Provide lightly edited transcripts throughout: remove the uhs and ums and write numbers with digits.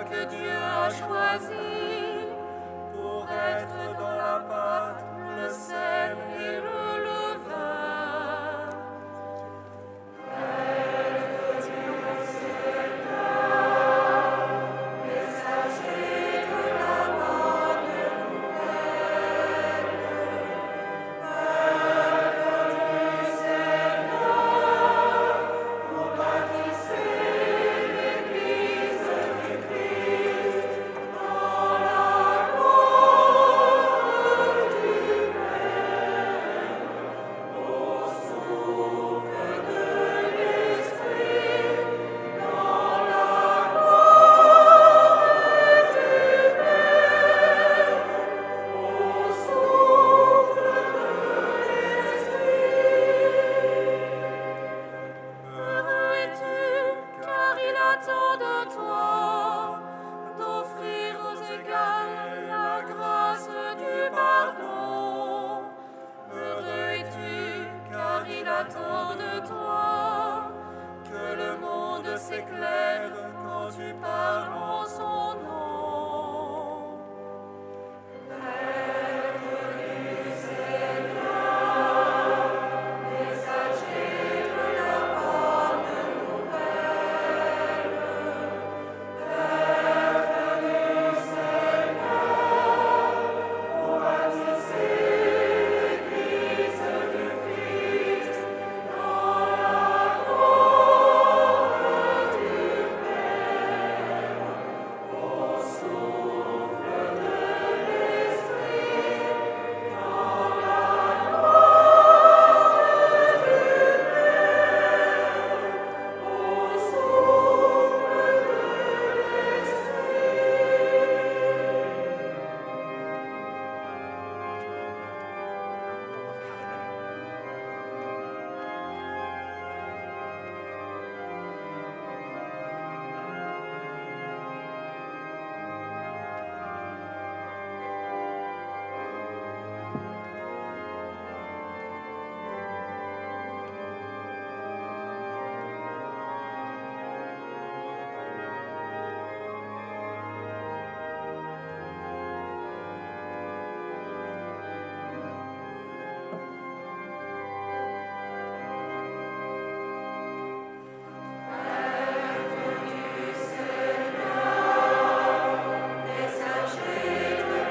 toi que Dieu a choisi pour être dans la pâte, le sel et le levain. Prêtre du Seigneur, messager de la bonne nouvelle. Prêtre du Seigneur, pour baptiser l'Église du Christ dans la gloire du Père, au souffle de l'Esprit, dans la gloire du Père, au souffle de l'Esprit. Heureux es-tu, car il attend de toi d'offrir aux égales la grâce du pardon. Heureux es-tu, car il attend de toi que le monde s'éclaire quand tu parles en son nom. Prêtre du Seigneur, messager de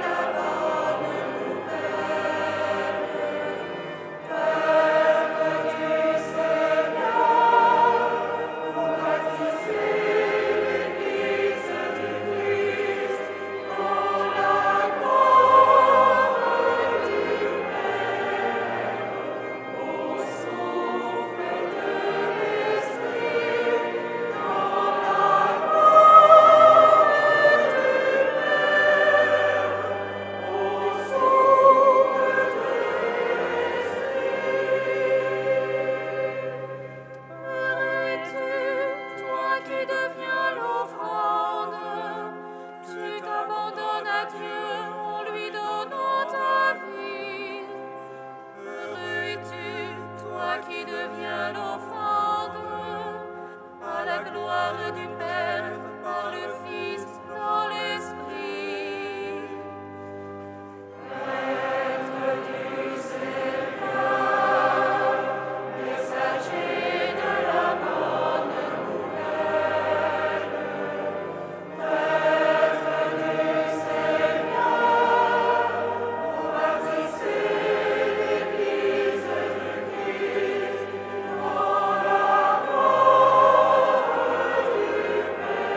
la bonne nouvelle. Prêtre du Seigneur, pour baptiser l'Église du Christ dans la gloire du Père, au souffle de l'Esprit, dans la gloire du Père, au souffle de Heureux es-tu, toi qui deviens l'offrande, tu t'abandonnes à Dieu en lui donnant ta vie. Heureux es-tu, toi qui deviens l'offrande, à la gloire du Père, par le Fils, dans l'Esprit. Prêtre du Seigneur, messager de la bonne nouvelle. Prêtre du Seigneur, pour baptiser l'Église du Christ dans la gloire du Père,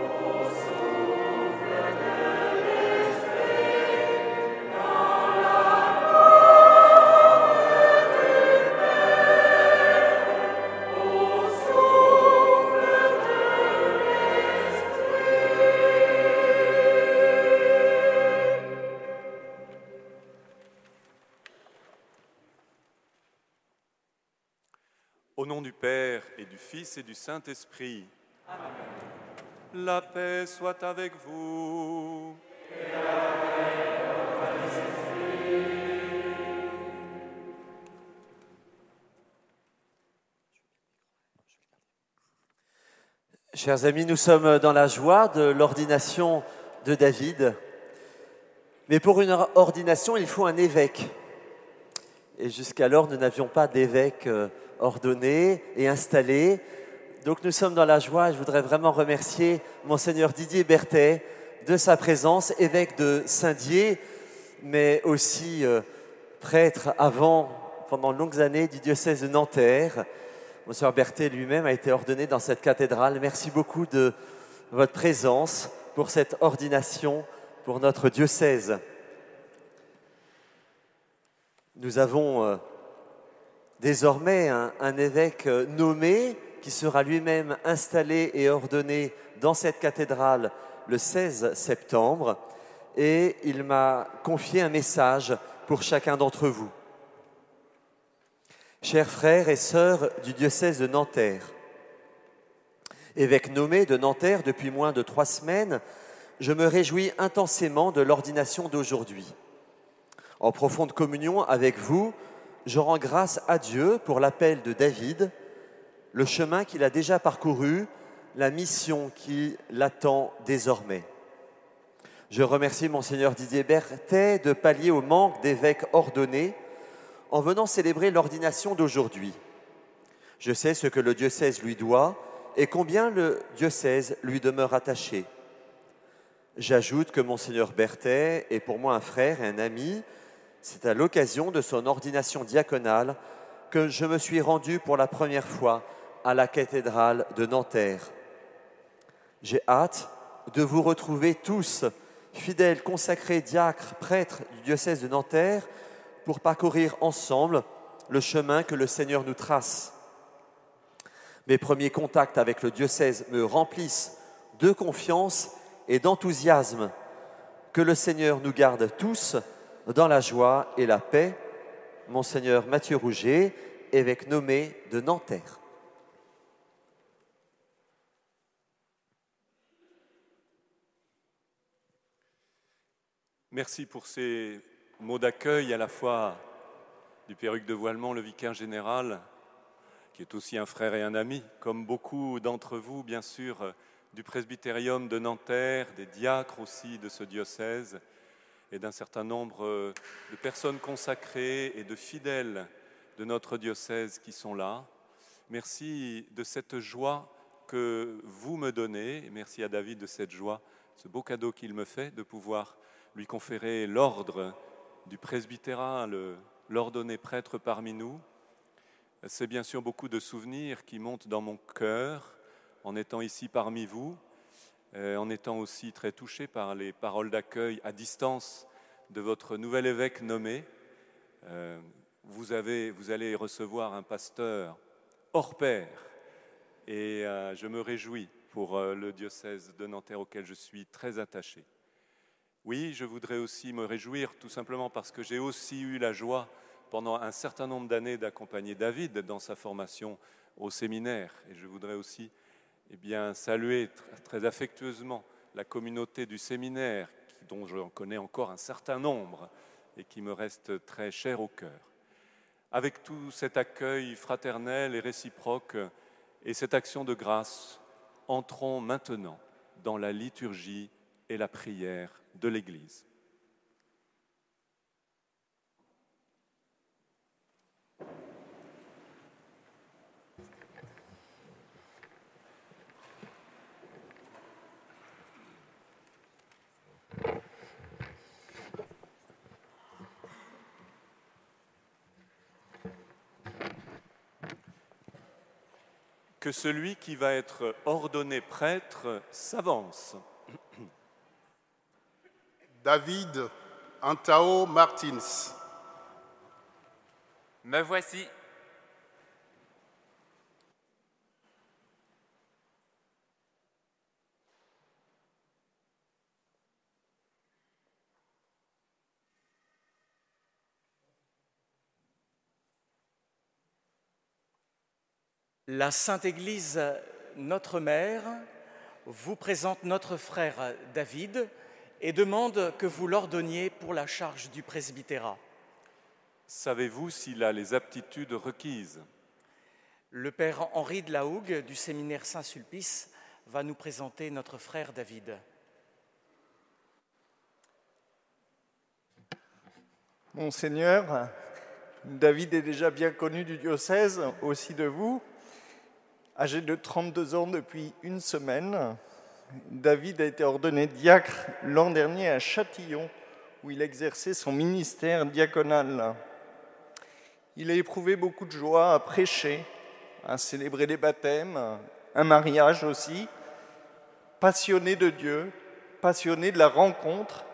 au souffle de l'Esprit, dans la gloire du Père, au souffle de l'Esprit. Au nom du Père et du Fils et du Saint-Esprit. La paix soit avec vous. Chers amis, nous sommes dans la joie de l'ordination de David. Mais pour une ordination, il faut un évêque. Et jusqu'alors, nous n'avions pas d'évêque ordonné et installé. Donc nous sommes dans la joie. Je voudrais vraiment remercier Monseigneur Didier Berthet de sa présence, évêque de Saint-Dié, mais aussi prêtre pendant de longues années du diocèse de Nanterre. Monseigneur Berthet lui-même a été ordonné dans cette cathédrale. Merci beaucoup de votre présence pour cette ordination pour notre diocèse. Nous avons désormais un évêque nommé qui sera lui-même installé et ordonné dans cette cathédrale le 16 septembre. Et il m'a confié un message pour chacun d'entre vous. Chers frères et sœurs du diocèse de Nanterre, évêque nommé de Nanterre depuis moins de 3 semaines, je me réjouis intensément de l'ordination d'aujourd'hui. En profonde communion avec vous, je rends grâce à Dieu pour l'appel de David, le chemin qu'il a déjà parcouru, la mission qui l'attend désormais. Je remercie Monseigneur Didier Berthet de pallier au manque d'évêques ordonnés en venant célébrer l'ordination d'aujourd'hui. Je sais ce que le diocèse lui doit et combien le diocèse lui demeure attaché. J'ajoute que Monseigneur Berthet est pour moi un frère et un ami. C'est à l'occasion de son ordination diaconale que je me suis rendu pour la première fois à la cathédrale de Nanterre. J'ai hâte de vous retrouver tous, fidèles, consacrés, diacres, prêtres du diocèse de Nanterre, pour parcourir ensemble le chemin que le Seigneur nous trace. Mes premiers contacts avec le diocèse me remplissent de confiance et d'enthousiasme. Que le Seigneur nous garde tous dans la joie et la paix. Monseigneur Mathieu Rouget, évêque nommé de Nanterre. Merci pour ces mots d'accueil à la fois du perruque de voilement, le vicaire général, qui est aussi un frère et un ami, comme beaucoup d'entre vous, bien sûr, du presbytérium de Nanterre, des diacres aussi de ce diocèse, et d'un certain nombre de personnes consacrées et de fidèles de notre diocèse qui sont là. Merci de cette joie que vous me donnez, et merci à David de cette joie, ce beau cadeau qu'il me fait de pouvoir lui conférer l'ordre du presbytérat, l'ordonné prêtre parmi nous. C'est bien sûr beaucoup de souvenirs qui montent dans mon cœur en étant ici parmi vous, en étant aussi très touché par les paroles d'accueil à distance de votre nouvel évêque nommé. Vous allez recevoir un pasteur hors pair et je me réjouis pour le diocèse de Nanterre auquel je suis très attaché. Oui, je voudrais aussi me réjouir tout simplement parce que j'ai aussi eu la joie pendant un certain nombre d'années d'accompagner David dans sa formation au séminaire. Et je voudrais aussi saluer très affectueusement la communauté du séminaire, dont je connais encore un certain nombre et qui me reste très cher au cœur. Avec tout cet accueil fraternel et réciproque et cette action de grâce, entrons maintenant dans la liturgie et la prière de l'Église. Que celui qui va être ordonné prêtre s'avance. David Antao Martins. Me voici. La Sainte Église, notre Mère, vous présente notre frère David et demande que vous l'ordonniez pour la charge du presbytérat. Savez-vous s'il a les aptitudes requises? Le père Henri de la Hougue du séminaire Saint-Sulpice va nous présenter notre frère David. Monseigneur, David est déjà bien connu du diocèse, aussi de vous. Âgé de 32 ans depuis une semaine, David a été ordonné diacre l'an dernier à Châtillon, où il exerçait son ministère diaconal. Il a éprouvé beaucoup de joie à prêcher, à célébrer des baptêmes, un mariage aussi. Passionné de Dieu, passionné de la rencontre,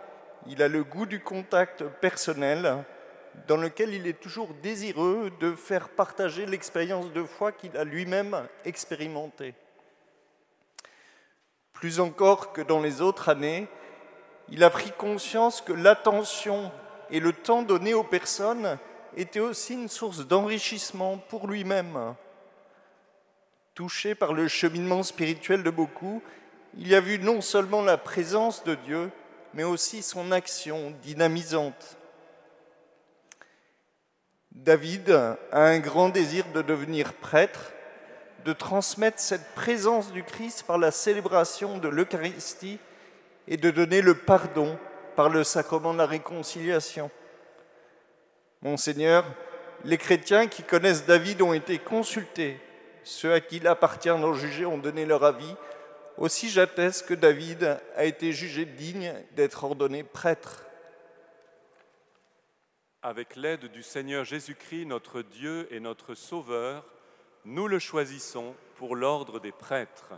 il a le goût du contact personnel dans lequel il est toujours désireux de faire partager l'expérience de foi qu'il a lui-même expérimentée. Plus encore que dans les autres années, il a pris conscience que l'attention et le temps donné aux personnes étaient aussi une source d'enrichissement pour lui-même. Touché par le cheminement spirituel de beaucoup, il a vu non seulement la présence de Dieu, mais aussi son action dynamisante. David a un grand désir de devenir prêtre, de transmettre cette présence du Christ par la célébration de l'Eucharistie et de donner le pardon par le sacrement de la réconciliation. Monseigneur, les chrétiens qui connaissent David ont été consultés. Ceux à qui il appartient d'en juger ont donné leur avis. Aussi j'atteste que David a été jugé digne d'être ordonné prêtre. Avec l'aide du Seigneur Jésus-Christ, notre Dieu et notre Sauveur, nous le choisissons pour l'ordre des prêtres.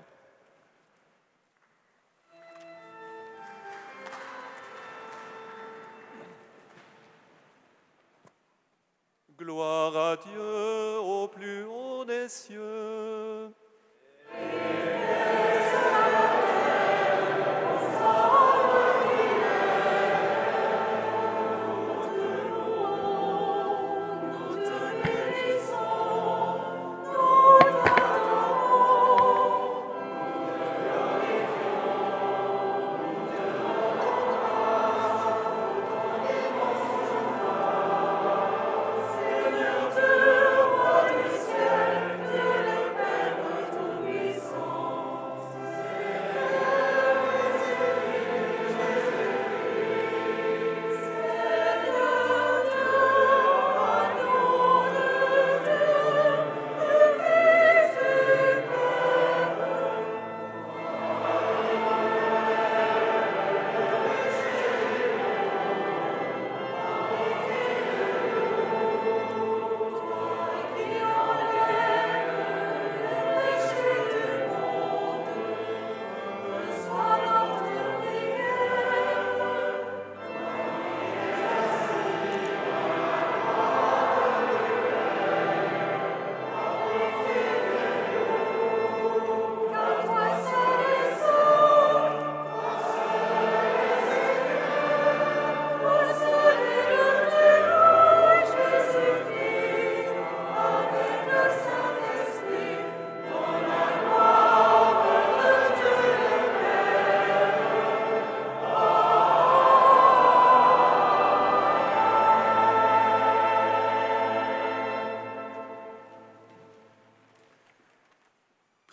Gloire à Dieu au plus haut des cieux.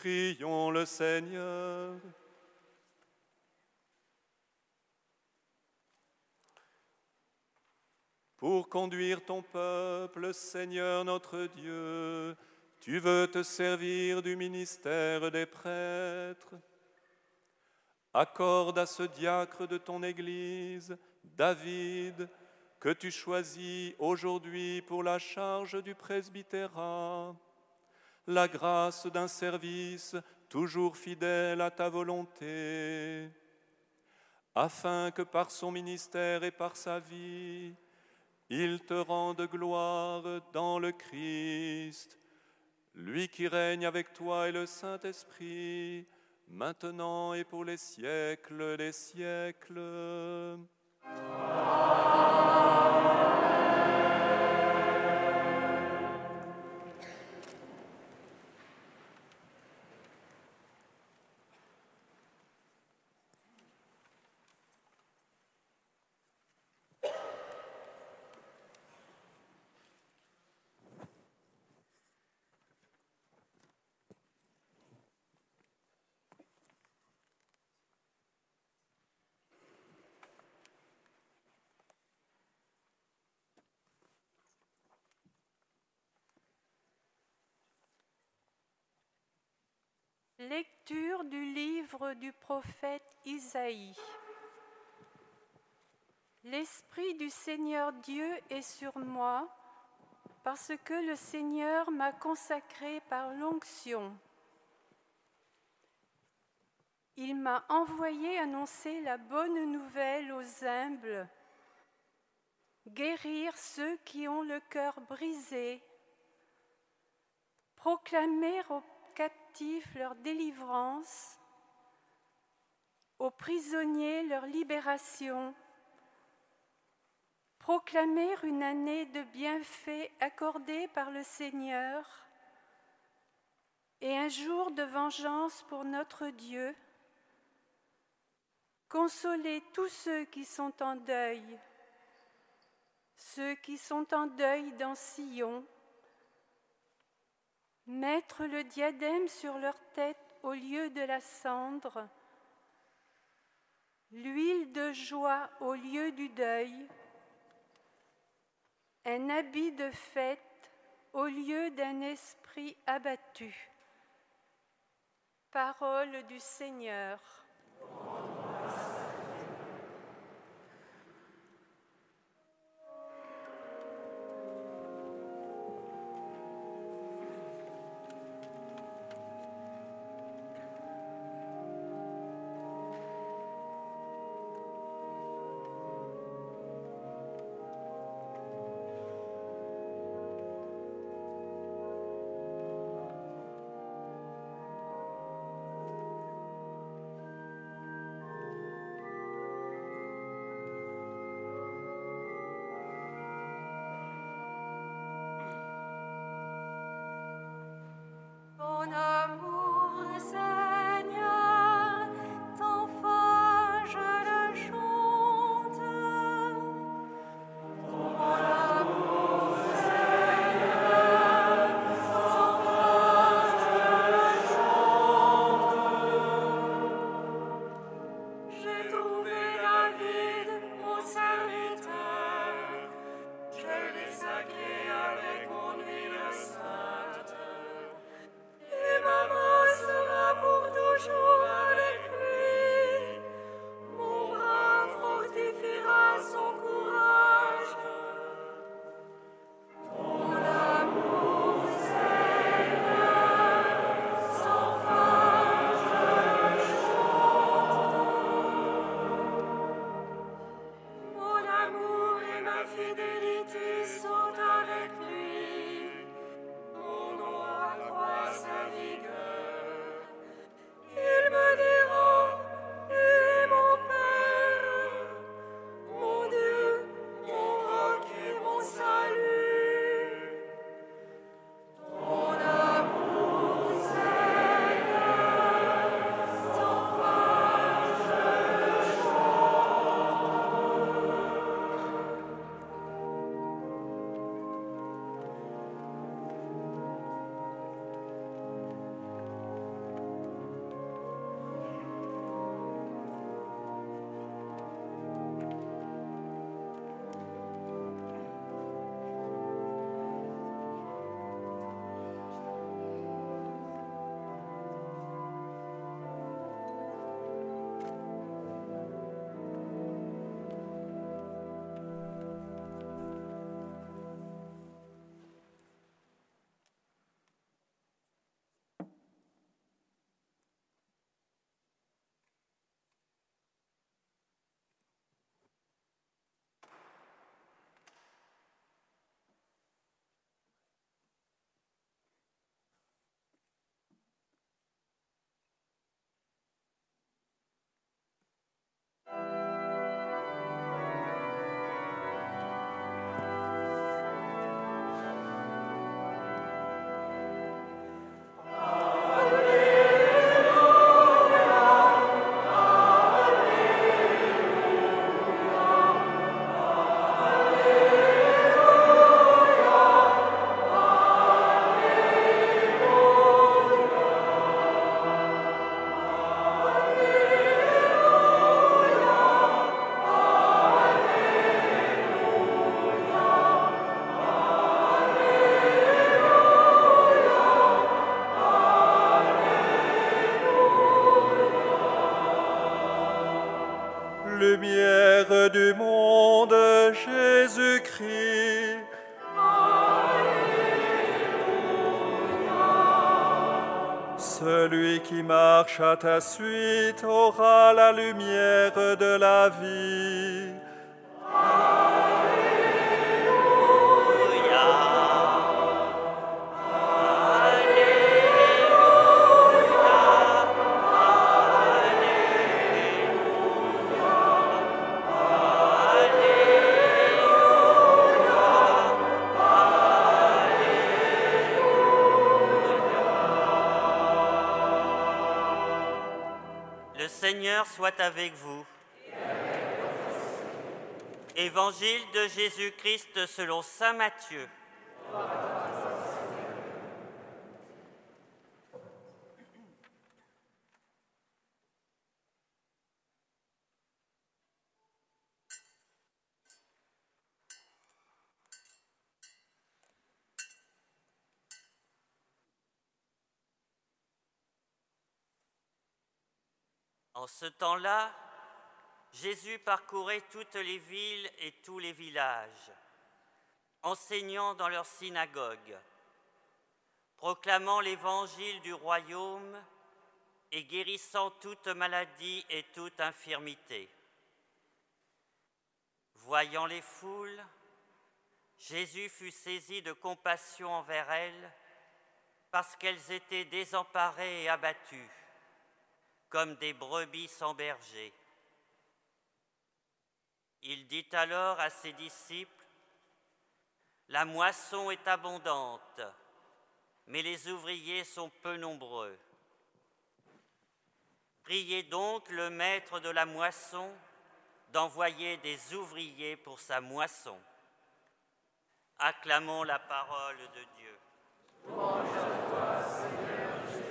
Prions le Seigneur. Pour conduire ton peuple, Seigneur notre Dieu, tu veux te servir du ministère des prêtres. Accorde à ce diacre de ton Église, David, que tu choisis aujourd'hui pour la charge du presbytérat, la grâce d'un service toujours fidèle à ta volonté, afin que par son ministère et par sa vie, il te rende gloire dans le Christ, lui qui règne avec toi et le Saint-Esprit, maintenant et pour les siècles des siècles. Lecture du livre du prophète Isaïe. L'Esprit du Seigneur Dieu est sur moi, parce que le Seigneur m'a consacré par l'onction. Il m'a envoyé annoncer la bonne nouvelle aux humbles, guérir ceux qui ont le cœur brisé, proclamer aux captifs leur délivrance, aux prisonniers leur libération, proclamer une année de bienfaits accordée par le Seigneur et un jour de vengeance pour notre Dieu, consoler tous ceux qui sont en deuil dans Sion, mettre le diadème sur leur tête au lieu de la cendre, l'huile de joie au lieu du deuil, un habit de fête au lieu d'un esprit abattu. Parole du Seigneur. lumière du monde, Jésus-Christ. Celui qui marche à ta suite aura la lumière de la vie. Le Seigneur soit avec vous. Évangile de Jésus-Christ selon saint Matthieu. En ce temps-là, Jésus parcourait toutes les villes et tous les villages, enseignant dans leurs synagogues, proclamant l'évangile du royaume et guérissant toute maladie et toute infirmité. Voyant les foules, Jésus fut saisi de compassion envers elles parce qu'elles étaient désemparées et abattues, comme des brebis sans berger. Il dit alors à ses disciples, « La moisson est abondante, mais les ouvriers sont peu nombreux. Priez donc le maître de la moisson d'envoyer des ouvriers pour sa moisson. » Acclamons la parole de Dieu. Louange à toi, Seigneur Jésus.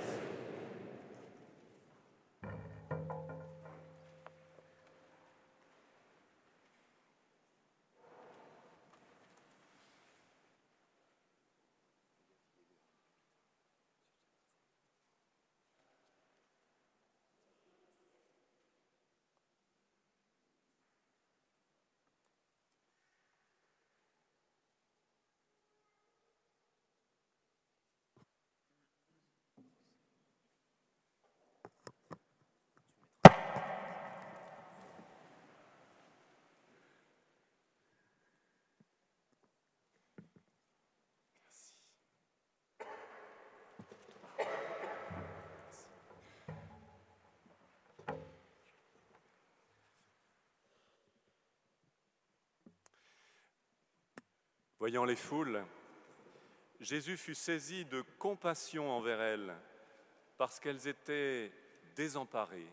Voyant les foules, Jésus fut saisi de compassion envers elles, parce qu'elles étaient désemparées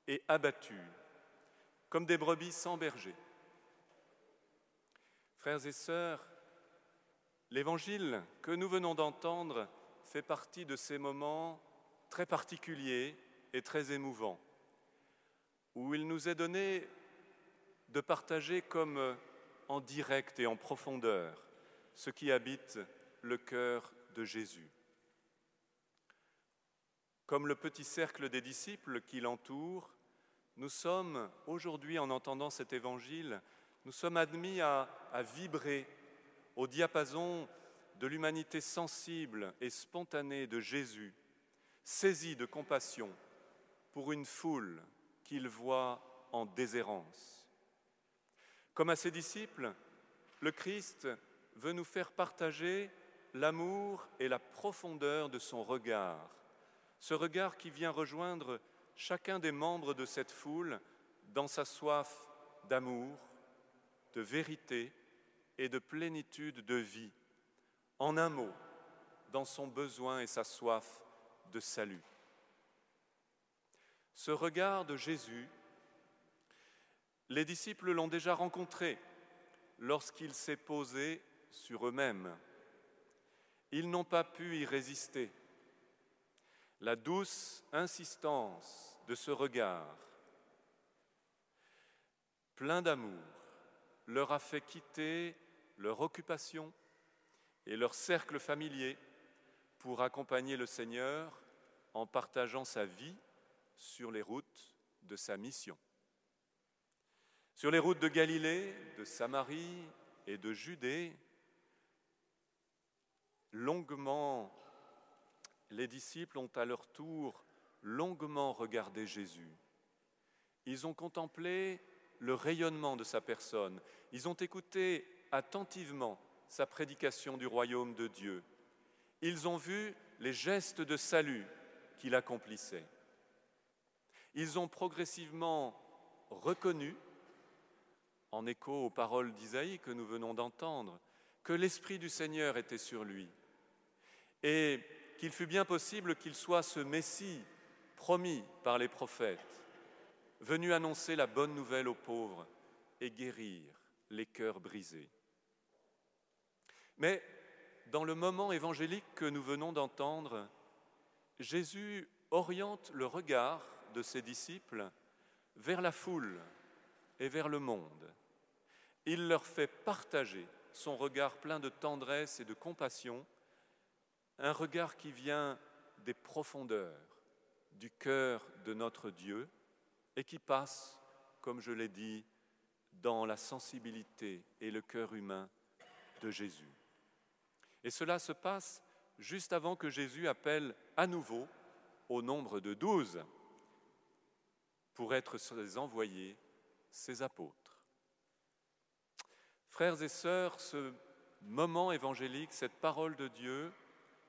et abattues, comme des brebis sans berger. Frères et sœurs, l'évangile que nous venons d'entendre fait partie de ces moments très particuliers et très émouvants, où il nous est donné de partager comme en direct et en profondeur ce qui habite le cœur de Jésus. Comme le petit cercle des disciples qui l'entourent, nous sommes aujourd'hui, en entendant cet évangile, nous sommes admis à vibrer au diapason de l'humanité sensible et spontanée de Jésus, saisi de compassion pour une foule qu'il voit en déshérence. Comme à ses disciples, le Christ veut nous faire partager l'amour et la profondeur de son regard, ce regard qui vient rejoindre chacun des membres de cette foule dans sa soif d'amour, de vérité et de plénitude de vie. En un mot, dans son besoin et sa soif de salut. Ce regard de Jésus, les disciples l'ont déjà rencontré lorsqu'il s'est posé sur eux-mêmes. Ils n'ont pas pu y résister. La douce insistance de ce regard, plein d'amour, leur a fait quitter leur occupation et leur cercle familier pour accompagner le Seigneur en partageant sa vie sur les routes de sa mission. Sur les routes de Galilée, de Samarie et de Judée, longuement, les disciples ont à leur tour longuement regardé Jésus. Ils ont contemplé le rayonnement de sa personne. Ils ont écouté attentivement sa prédication du royaume de Dieu. Ils ont vu les gestes de salut qu'il accomplissait. Ils ont progressivement reconnu, en écho aux paroles d'Isaïe que nous venons d'entendre, que l'Esprit du Seigneur était sur lui et qu'il fut bien possible qu'il soit ce Messie promis par les prophètes, venu annoncer la bonne nouvelle aux pauvres et guérir les cœurs brisés. Mais dans le moment évangélique que nous venons d'entendre, Jésus oriente le regard de ses disciples vers la foule et vers le monde. Il leur fait partager son regard plein de tendresse et de compassion, un regard qui vient des profondeurs du cœur de notre Dieu et qui passe, comme je l'ai dit, dans la sensibilité et le cœur humain de Jésus. Et cela se passe juste avant que Jésus appelle à nouveau au nombre de 12 pour être ses envoyés, ses apôtres. Frères et sœurs, ce moment évangélique, cette parole de Dieu,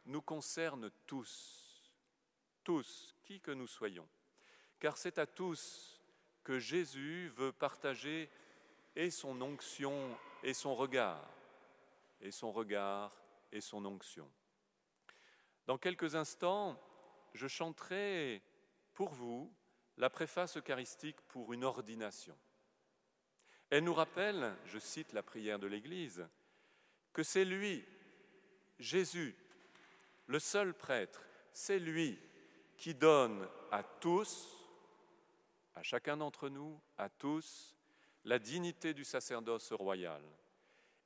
nous concerne tous, qui que nous soyons, car c'est à tous que Jésus veut partager et son onction et son regard, et son regard et son onction. Dans quelques instants, je chanterai pour vous la préface eucharistique pour une ordination. Elle nous rappelle, je cite la prière de l'Église, que c'est lui, Jésus, le seul prêtre, c'est lui qui donne à tous, à chacun d'entre nous, à tous, la dignité du sacerdoce royal.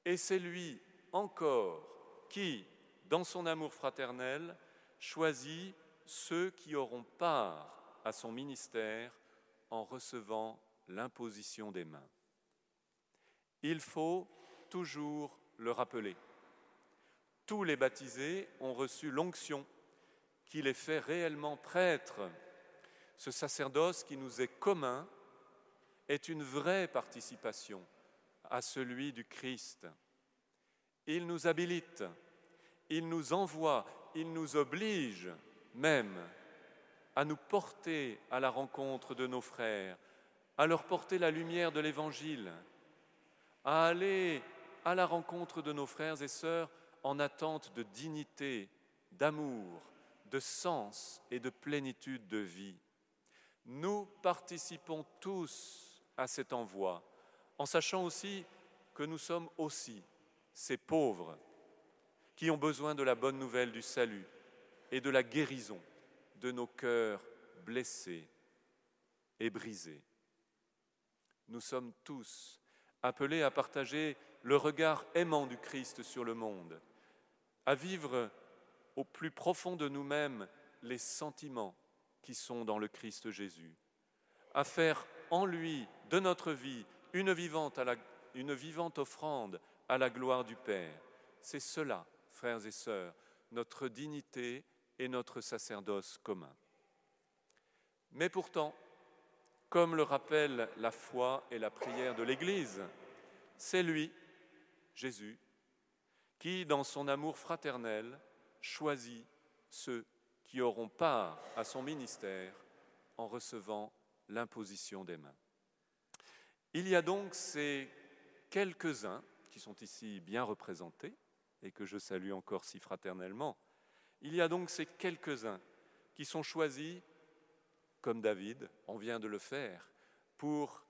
Et c'est lui encore qui, dans son amour fraternel, choisit ceux qui auront part à son ministère en recevant l'imposition des mains. Il faut toujours le rappeler. Tous les baptisés ont reçu l'onction qui les fait réellement prêtres. Ce sacerdoce qui nous est commun est une vraie participation à celui du Christ. Il nous habilite, il nous envoie, il nous oblige même à nous porter à la rencontre de nos frères, à leur porter la lumière de l'Évangile, à aller à la rencontre de nos frères et sœurs en attente de dignité, d'amour, de sens et de plénitude de vie. Nous participons tous à cet envoi, en sachant aussi que nous sommes aussi ces pauvres qui ont besoin de la bonne nouvelle du salut et de la guérison de nos cœurs blessés et brisés. Nous sommes tous appelés à partager le regard aimant du Christ sur le monde, à vivre au plus profond de nous-mêmes les sentiments qui sont dans le Christ Jésus, à faire en lui, de notre vie, une vivante offrande à la gloire du Père. C'est cela, frères et sœurs, notre dignité et notre sacerdoce commun. Mais pourtant, comme le rappellent la foi et la prière de l'Église, c'est lui, Jésus, qui, dans son amour fraternel, choisit ceux qui auront part à son ministère en recevant l'imposition des mains. Il y a donc ces quelques-uns qui sont ici bien représentés et que je salue encore si fraternellement. Il y a donc ces quelques-uns qui sont choisis, comme David, on vient de le faire, pour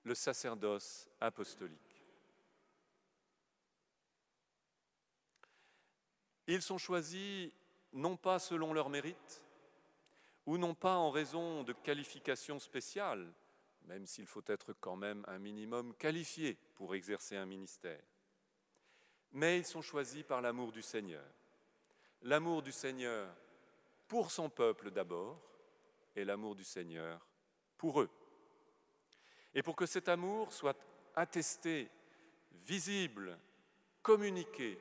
le sacerdoce apostolique. Ils sont choisis non pas selon leur mérite, ou non pas en raison de qualifications spéciales, même s'il faut être quand même un minimum qualifié pour exercer un ministère. Mais ils sont choisis par l'amour du Seigneur. L'amour du Seigneur pour son peuple d'abord, et l'amour du Seigneur pour eux. Et pour que cet amour soit attesté, visible, communiqué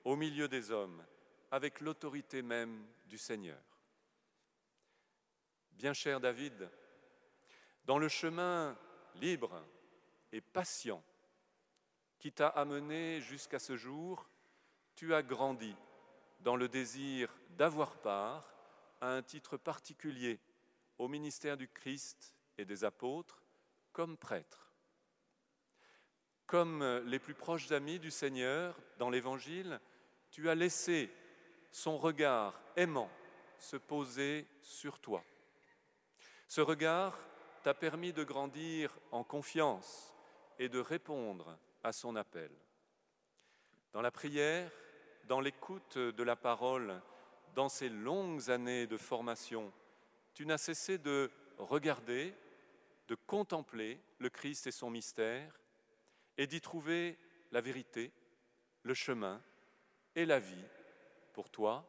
au milieu des hommes, avec l'autorité même du Seigneur. Bien cher David, dans le chemin libre et patient qui t'a amené jusqu'à ce jour, tu as grandi dans le désir d'avoir part à un titre particulier au ministère du Christ et des apôtres comme prêtre. Comme les plus proches amis du Seigneur dans l'Évangile, tu as laissé son regard aimant se poser sur toi. Ce regard t'a permis de grandir en confiance et de répondre à son appel. Dans la prière, dans l'écoute de la parole, dans ces longues années de formation, tu n'as cessé de regarder, de contempler le Christ et son mystère et d'y trouver la vérité, le chemin et la vie pour toi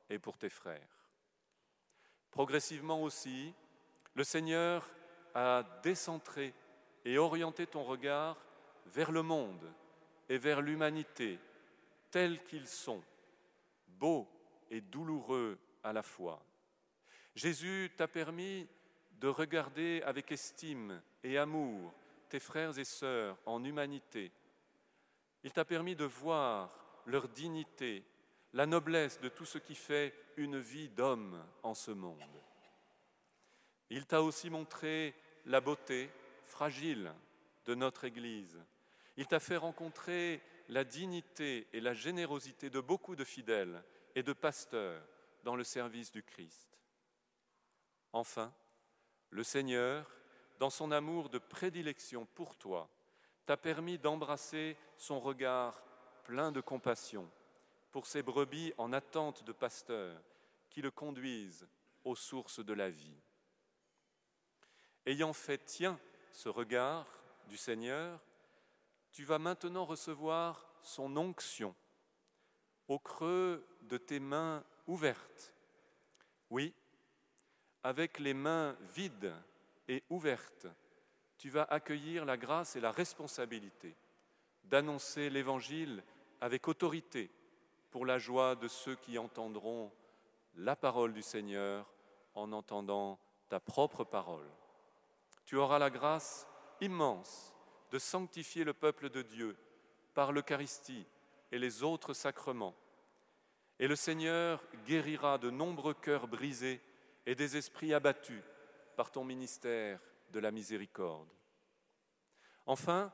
et pour tes frères. Progressivement aussi, le Seigneur a décentré et orienté ton regard vers le monde et vers l'humanité, tels qu'ils sont, beaux et douloureux à la fois. Jésus t'a permis de regarder avec estime et amour tes frères et sœurs en humanité. Il t'a permis de voir leur dignité, la noblesse de tout ce qui fait une vie d'homme en ce monde. Il t'a aussi montré la beauté fragile de notre Église. Il t'a fait rencontrer la dignité et la générosité de beaucoup de fidèles et de pasteurs dans le service du Christ. Enfin, le Seigneur, dans son amour de prédilection pour toi, t'a permis d'embrasser son regard plein de compassion pour ces brebis en attente de pasteurs qui le conduisent aux sources de la vie. Ayant fait tien ce regard du Seigneur, tu vas maintenant recevoir son onction au creux de tes mains ouvertes. Oui, avec les mains vides et ouvertes, tu vas accueillir la grâce et la responsabilité d'annoncer l'Évangile avec autorité pour la joie de ceux qui entendront la parole du Seigneur en entendant ta propre parole. Tu auras la grâce immense de sanctifier le peuple de Dieu par l'Eucharistie et les autres sacrements. Et le Seigneur guérira de nombreux cœurs brisés et des esprits abattus par ton ministère de la miséricorde. Enfin,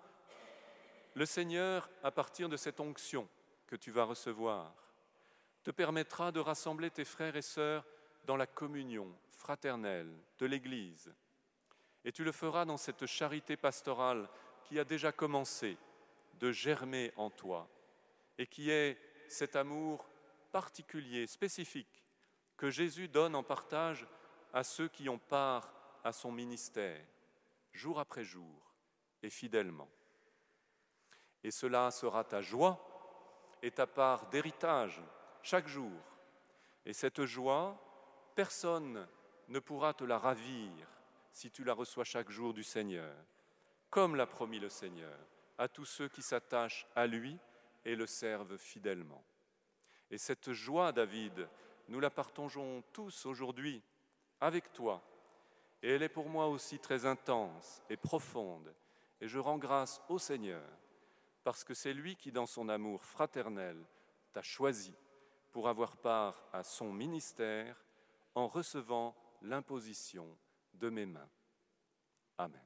le Seigneur, à partir de cette onction que tu vas recevoir, te permettra de rassembler tes frères et sœurs dans la communion fraternelle de l'Église. Et tu le feras dans cette charité pastorale qui a déjà commencé de germer en toi et qui est cet amour particulier, spécifique, que Jésus donne en partage à ceux qui ont part à son ministère, jour après jour et fidèlement. Et cela sera ta joie et ta part d'héritage chaque jour. Et cette joie, personne ne pourra te la ravir si tu la reçois chaque jour du Seigneur, comme l'a promis le Seigneur, à tous ceux qui s'attachent à lui et le servent fidèlement. Et cette joie, David, nous la partageons tous aujourd'hui avec toi. Et elle est pour moi aussi très intense et profonde. Et je rends grâce au Seigneur, parce que c'est lui qui, dans son amour fraternel, t'a choisi pour avoir part à son ministère en recevant l'imposition de mes mains. Amen.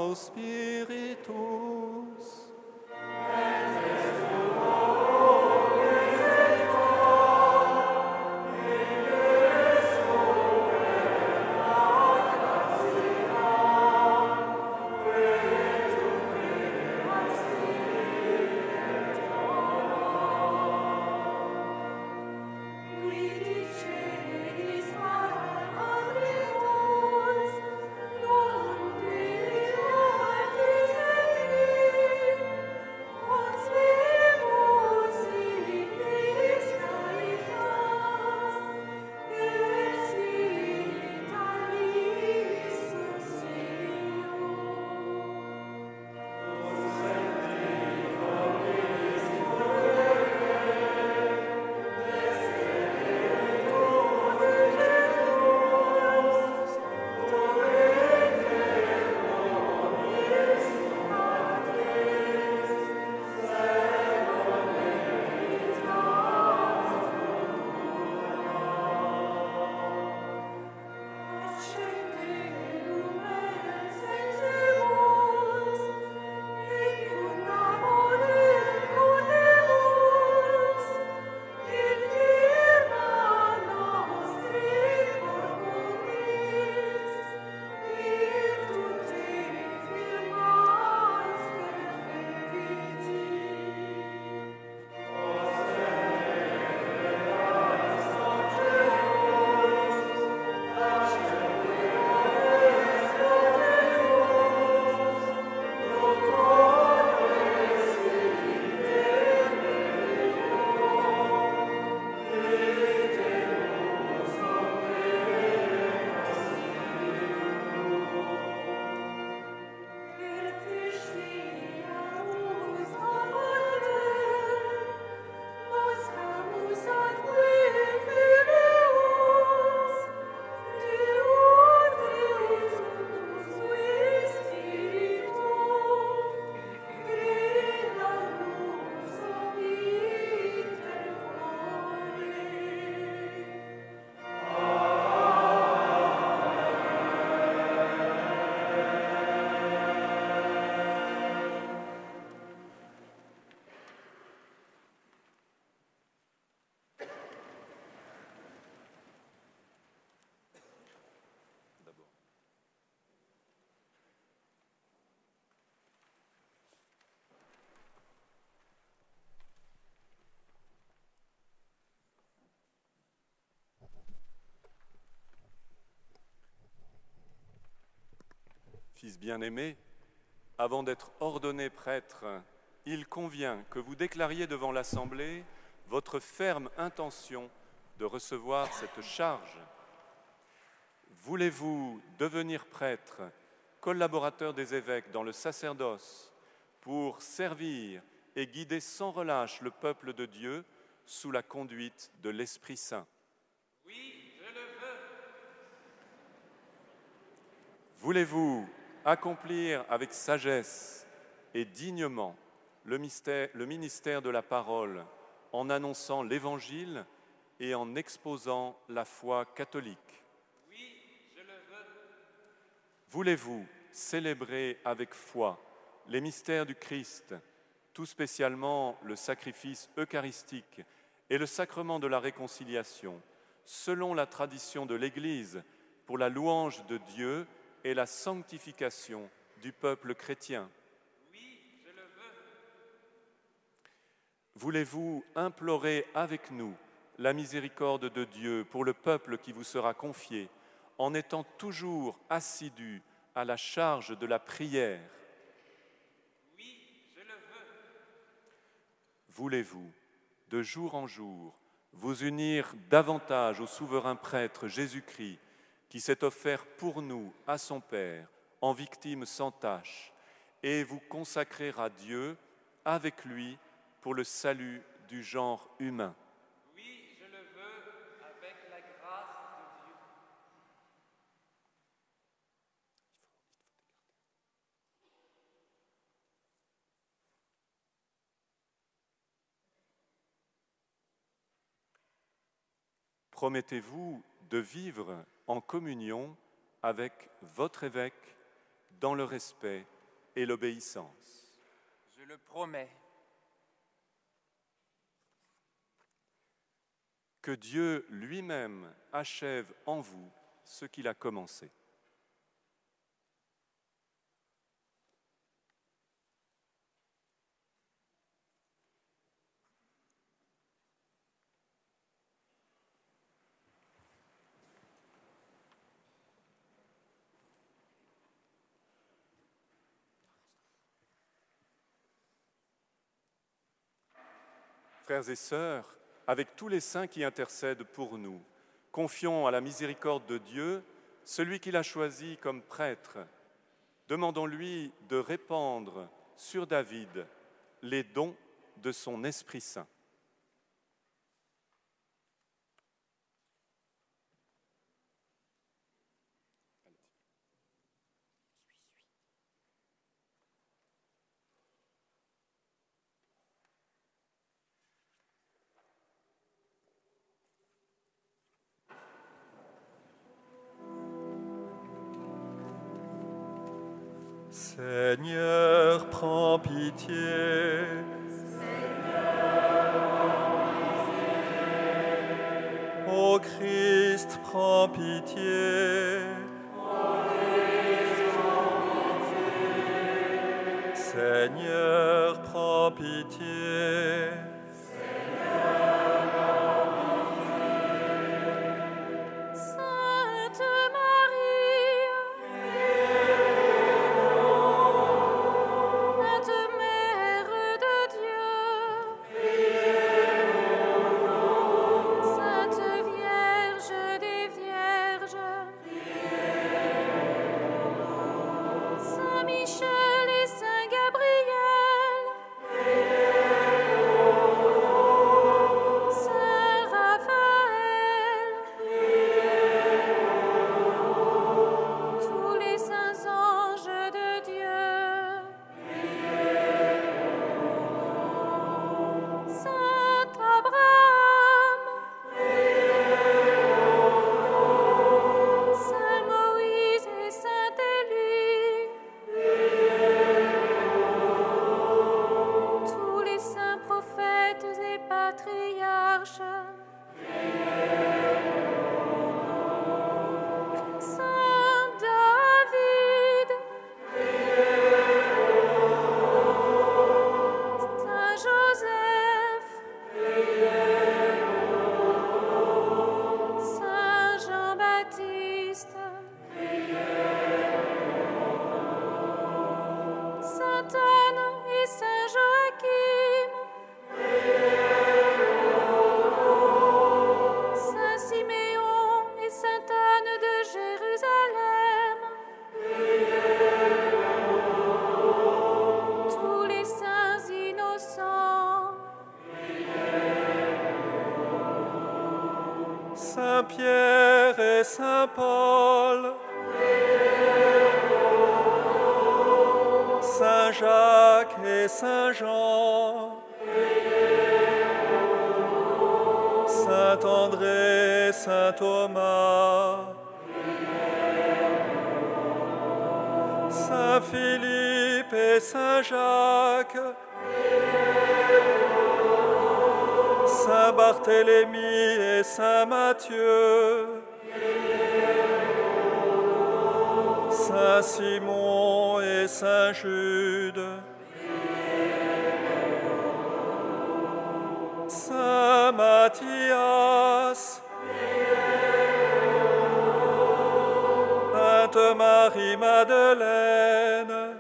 Filio Spiritus. Fils bien-aimé, avant d'être ordonné prêtre, il convient que vous déclariez devant l'Assemblée votre ferme intention de recevoir cette charge. Voulez-vous devenir prêtre, collaborateur des évêques dans le sacerdoce, pour servir et guider sans relâche le peuple de Dieu sous la conduite de l'Esprit Saint? Oui, je le veux. Voulez-vous accomplir avec sagesse et dignement le ministère de la parole en annonçant l'Évangile et en exposant la foi catholique? Oui, je le veux. Voulez-vous célébrer avec foi les mystères du Christ, tout spécialement le sacrifice eucharistique et le sacrement de la réconciliation, selon la tradition de l'Église, pour la louange de Dieu et la sanctification du peuple chrétien? Oui, je le veux. Voulez-vous implorer avec nous la miséricorde de Dieu pour le peuple qui vous sera confié, en étant toujours assidus à la charge de la prière? Oui, je le veux. Voulez-vous, de jour en jour, vous unir davantage au souverain prêtre Jésus-Christ, qui s'est offert pour nous à son Père en victime sans tache, et vous consacrer à Dieu avec lui pour le salut du genre humain? Oui, je le veux, avec la grâce de Dieu. Promettez-vous de vivre en communion avec votre évêque dans le respect et l'obéissance. Je le promets. Que Dieu lui-même achève en vous ce qu'il a commencé. Frères et sœurs, avec tous les saints qui intercèdent pour nous, confions à la miséricorde de Dieu celui qu'il a choisi comme prêtre. Demandons-lui de répandre sur David les dons de son Esprit Saint. Seigneur, prends pitié. Ô Christ, prends pitié. Seigneur, prends pitié. Sainte Marie, Sainte Mère de Dieu, Sainte Vierge des Vierges, Saint Michel et Saint Gabriel, Saint Raphaël, tous les saints anges de Dieu, Saint Abraham, Saint Moïse et Saint Élie, tous les saints prophètes et patriarches, Saint David, Saint Joseph, Saint Jean-Baptiste, Sainte Anne et Saint Joachim, Saint Siméon et Sainte Anne de Jérusalem, tous les saints innocents, Saint Pierre et Saint Paul, Saint Jacques et Saint Jean, Saint André, Saint Thomas, Saint Philippe et Saint Jacques, Saint Barthélemy et Saint Matthieu, Saint Simon et Saint Jude, Saint Matthias, Sainte Marie-Madeleine,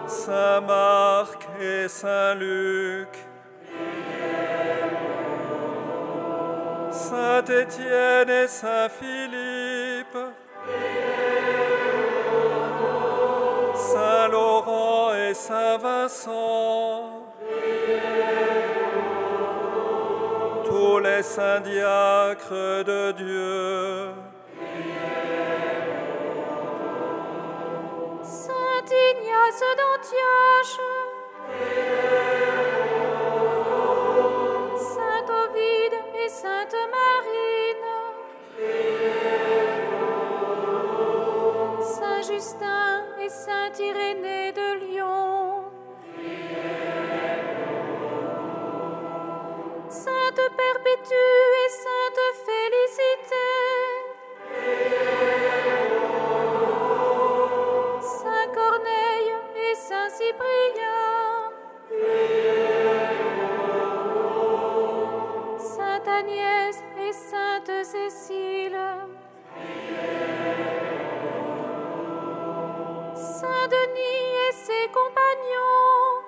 Saint Marc et Saint Luc, Saint Étienne et Saint Philippe, Saint Laurent et Saint Vincent, tous les saints diacres de Dieu, Saint Ignace d'Antioche, Saint Ovide et Sainte Marine, Saint Saint Irénée de Lyon, Sainte Perpétue et Sainte Félicité, Saint Corneille et Saint Cyprien, Sainte Agnès et Sainte Cécile, Saint Denis et ses compagnons,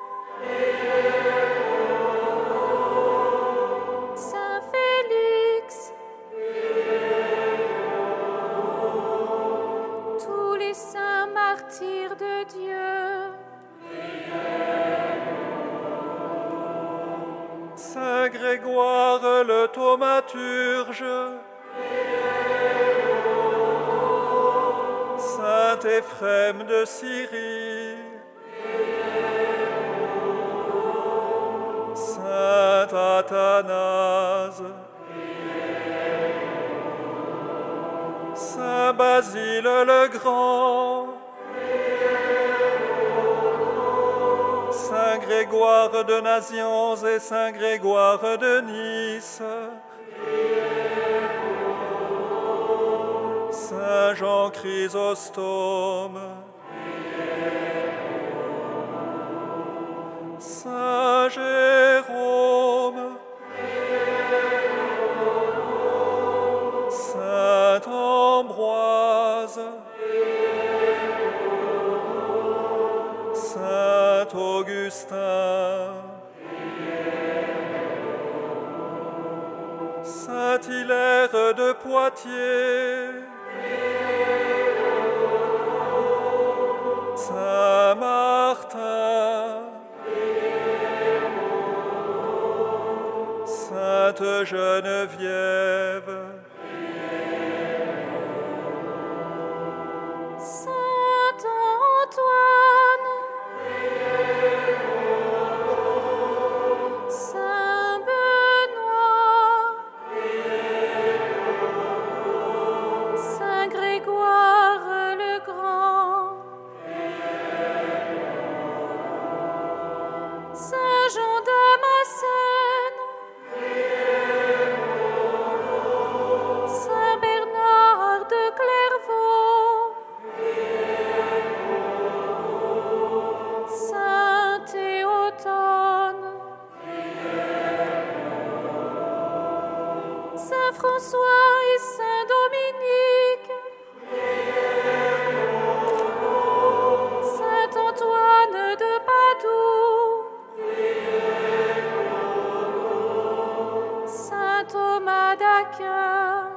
Saint Félix, tous les saints martyrs de Dieu, Saint Grégoire le thaumaturge, Saint Éphrem de Syrie, Saint Athanase, Saint Basile le Grand, Saint Grégoire de Nazianze et Saint Grégoire de Nice, Saint Jean Chrysostome, Saint Jérôme, Saint Ambroise, Saint Augustin, Saint Hilaire de Poitiers, Saint Martin, Sainte Geneviève, Saint Antoine, Saint Benoît, Saint Grégoire le Grand, Saint Jean Damascène, Saint Bernard de Clairvaux, Saint Théotone, Saint François et Saint Dominique, Saint Antoine de Padoue, Saint Thomas d'Aquin,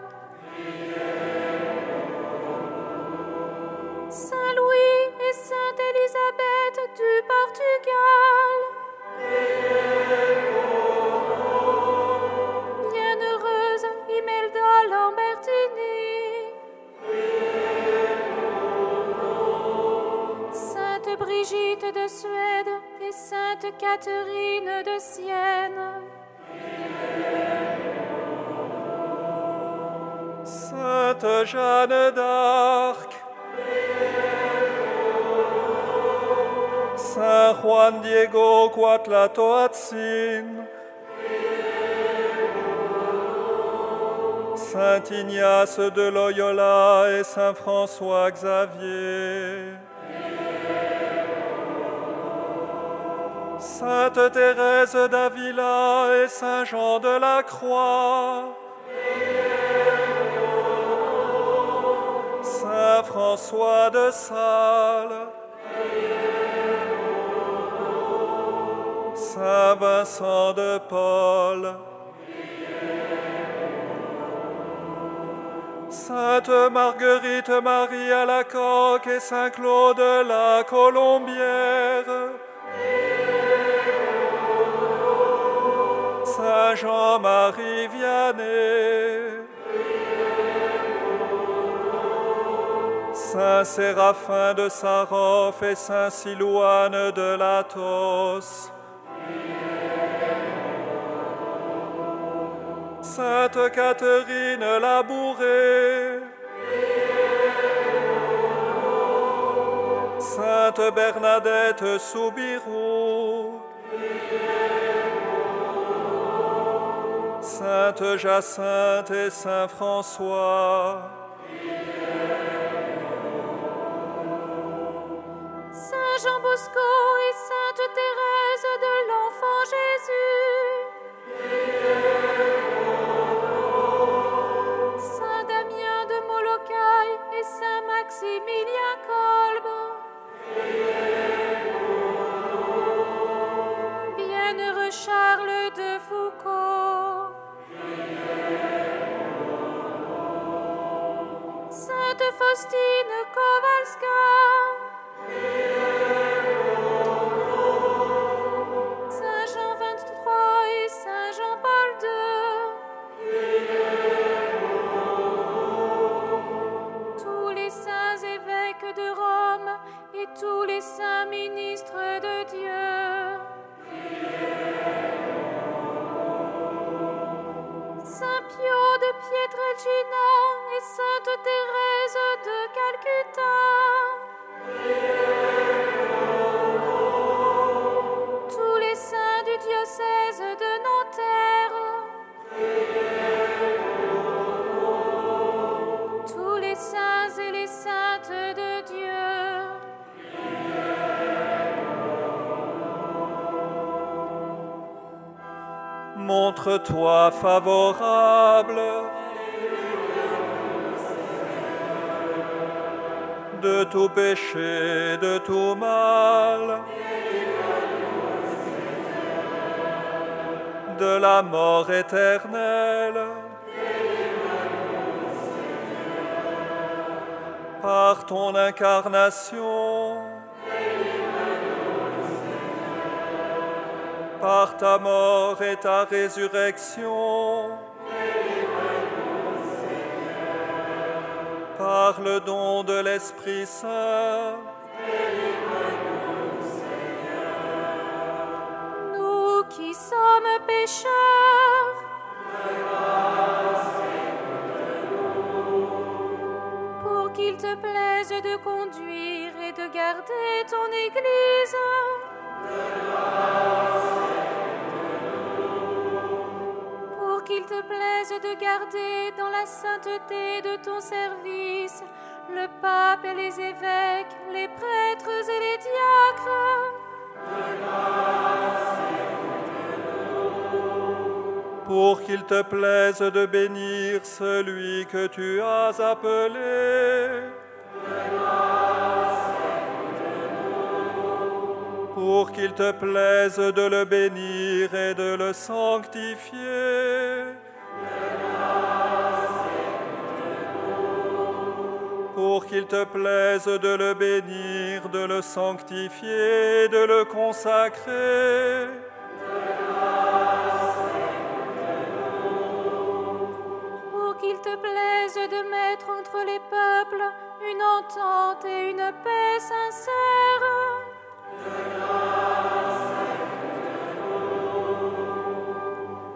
Saint Louis et Sainte Élisabeth du Portugal, Bienheureuse Imelda Lambertini, Sainte Brigitte de Suède et Sainte Catherine de Sienne, Sainte Jeanne d'Arc, Saint Juan Diego Cuauhtlatoatzin, Saint Ignace de Loyola et Saint François Xavier, Sainte Thérèse d'Avila et Saint Jean de la Croix, Saint François de Sales, Saint Vincent de Paul, Sainte Marguerite Marie Alacoque et Saint Claude la Colombière, Saint Jean-Marie Vianney, Saint Séraphin de Sarov et Saint Silouane de Latos, Sainte Catherine Labourée, Sainte Bernadette Soubirous, Sainte Jacinthe et Saint François, Saint Jean Bosco et Sainte Thérèse de l'Enfant Jésus, Saint Damien de Molocaï et Saint Maximilien Kolbe, Bienheureux Charles de Foucault, Sainte Faustine Kowalska, Saint Jean 23 et Saint Jean-Paul II, tous les saints évêques de Rome et tous les saints ministres de Dieu, Saint Pio de Pietrelcina et Sainte Thérèse de Calcutta, tous les saints du diocèse de Nanterre, tous les saints et les saintes de Dieu, montre-toi favorable. De tout péché, de tout mal, de la mort éternelle, par ton incarnation, par ta mort et ta résurrection, par le don de l'Esprit Saint, nous qui sommes pécheurs, pour qu'il te plaise de conduire et de garder ton Église, pour qu'il te plaise de garder dans la sainteté de ton service le pape et les évêques, les prêtres et les diacres, pour qu'il te plaise de bénir celui que tu as appelé, pour qu'il te plaise de le bénir et de le sanctifier, pour qu'il te plaise de le bénir, de le sanctifier, de le consacrer, pour qu'il te plaise de mettre entre les peuples une entente et une paix sincère,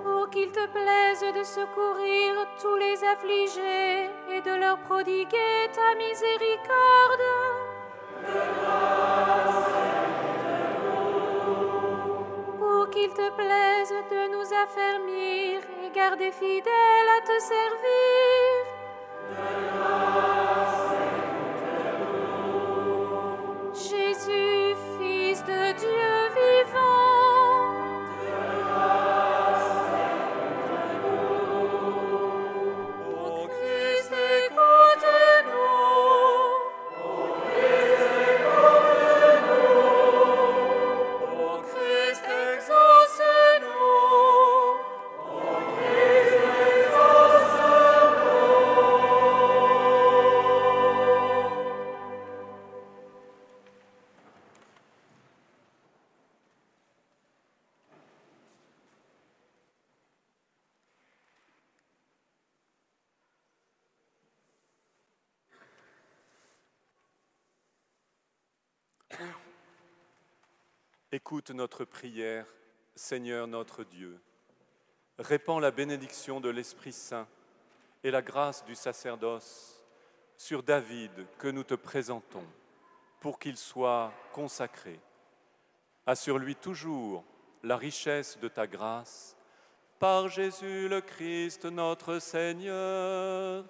pour qu'il te plaise de secourir tous les affligés et de leur prodiguer ta miséricorde, pour qu'il te plaise de nous affermir et garder fidèles à te servir, Jésus, Fils de Dieu vivant, ô Christ, écoute-nous, ô Christ, exauce-nous, Écoute notre prière, Seigneur notre Dieu. Répands la bénédiction de l'Esprit Saint et la grâce du sacerdoce sur David que nous te présentons, pour qu'il soit consacré. Assure-lui toujours la richesse de ta grâce, par Jésus le Christ notre Seigneur.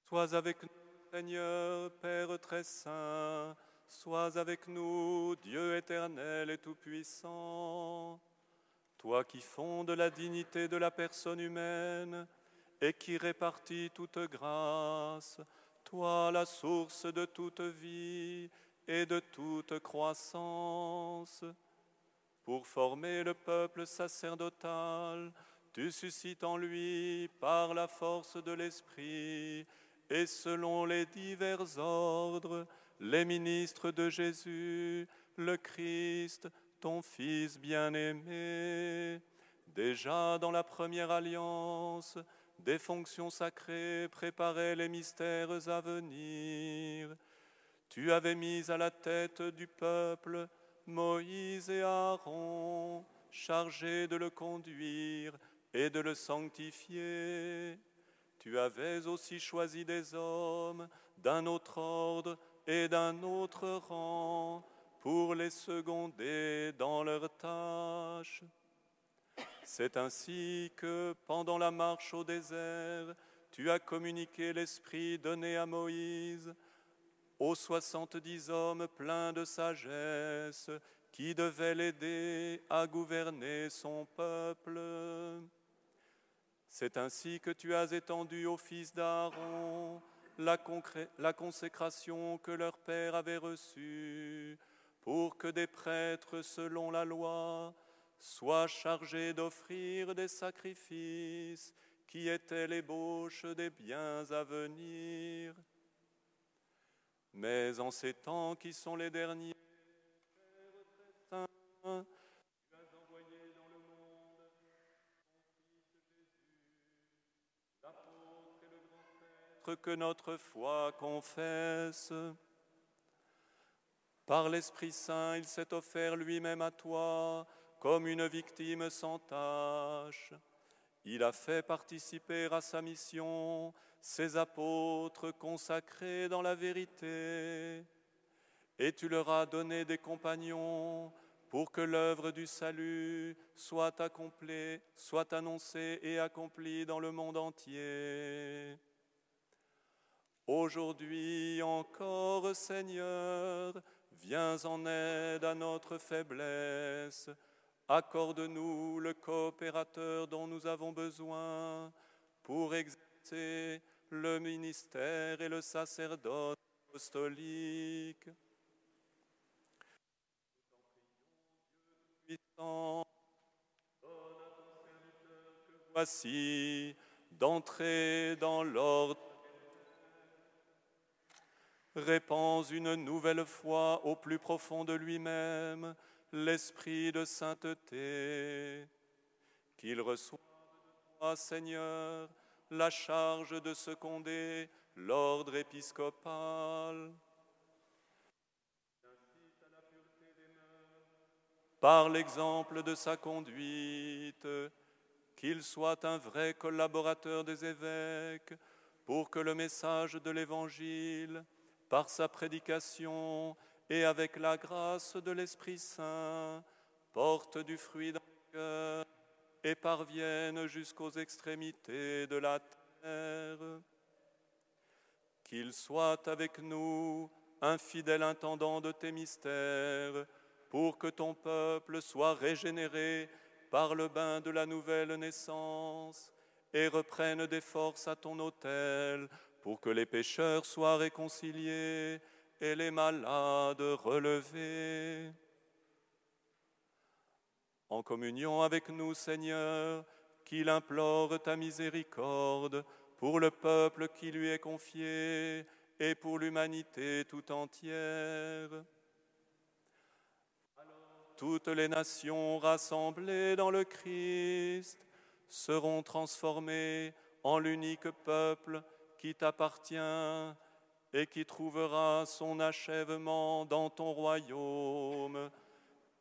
Sois avec nous, Seigneur, Père très saint. Sois avec nous, Dieu éternel et tout-puissant. Toi qui fondes la dignité de la personne humaine et qui répartis toute grâce, toi la source de toute vie et de toute croissance. Pour former le peuple sacerdotal, tu suscites en lui, par la force de l'Esprit, et selon les divers ordres, les ministres de Jésus, le Christ, ton Fils bien-aimé. Déjà dans la première alliance, des fonctions sacrées préparaient les mystères à venir. Tu avais mis à la tête du peuple Moïse et Aaron, chargés de le conduire et de le sanctifier. Tu avais aussi choisi des hommes d'un autre ordre et d'un autre rang pour les seconder dans leurs tâches. C'est ainsi que, pendant la marche au désert, tu as communiqué l'esprit donné à Moïse aux 70 hommes pleins de sagesse qui devaient l'aider à gouverner son peuple. C'est ainsi que tu as étendu aux fils d'Aaron la consécration que leur père avait reçue, pour que des prêtres selon la loi soient chargés d'offrir des sacrifices qui étaient l'ébauche des biens à venir. Mais en ces temps qui sont les derniers, Père très saint, tu as envoyé dans le monde ton Fils Jésus, l'apôtre et le grand prêtre que notre foi confesse. Par l'Esprit Saint, il s'est offert lui-même à toi comme une victime sans tache. Il a fait participer à sa mission ses apôtres consacrés dans la vérité. Et tu leur as donné des compagnons pour que l'œuvre du salut soit accomplie, soit annoncée et accomplie dans le monde entier. Aujourd'hui encore, Seigneur, viens en aide à notre faiblesse. Accorde-nous le coopérateur dont nous avons besoin pour exercer le ministère et le sacerdoce apostolique. Puissant, donne à ton serviteur que voici d'entrer dans l'ordre. Répands une nouvelle fois au plus profond de lui-même l'esprit de sainteté, qu'il reçoive de toi, Seigneur, la charge de seconder l'ordre épiscopal. Incite à la pureté des mœurs par l'exemple de sa conduite, qu'il soit un vrai collaborateur des évêques pour que le message de l'Évangile, par sa prédication et avec la grâce de l'Esprit Saint, porte du fruit dans le cœur et parvienne jusqu'aux extrémités de la terre. Qu'il soit avec nous un fidèle intendant de tes mystères, pour que ton peuple soit régénéré par le bain de la nouvelle naissance et reprenne des forces à ton autel, pour que les pécheurs soient réconciliés et les malades relevés. En communion avec nous, Seigneur, qu'il implore ta miséricorde pour le peuple qui lui est confié et pour l'humanité tout entière. Alors, toutes les nations rassemblées dans le Christ seront transformées en l'unique peuple qui t'appartient et qui trouvera son achèvement dans ton royaume.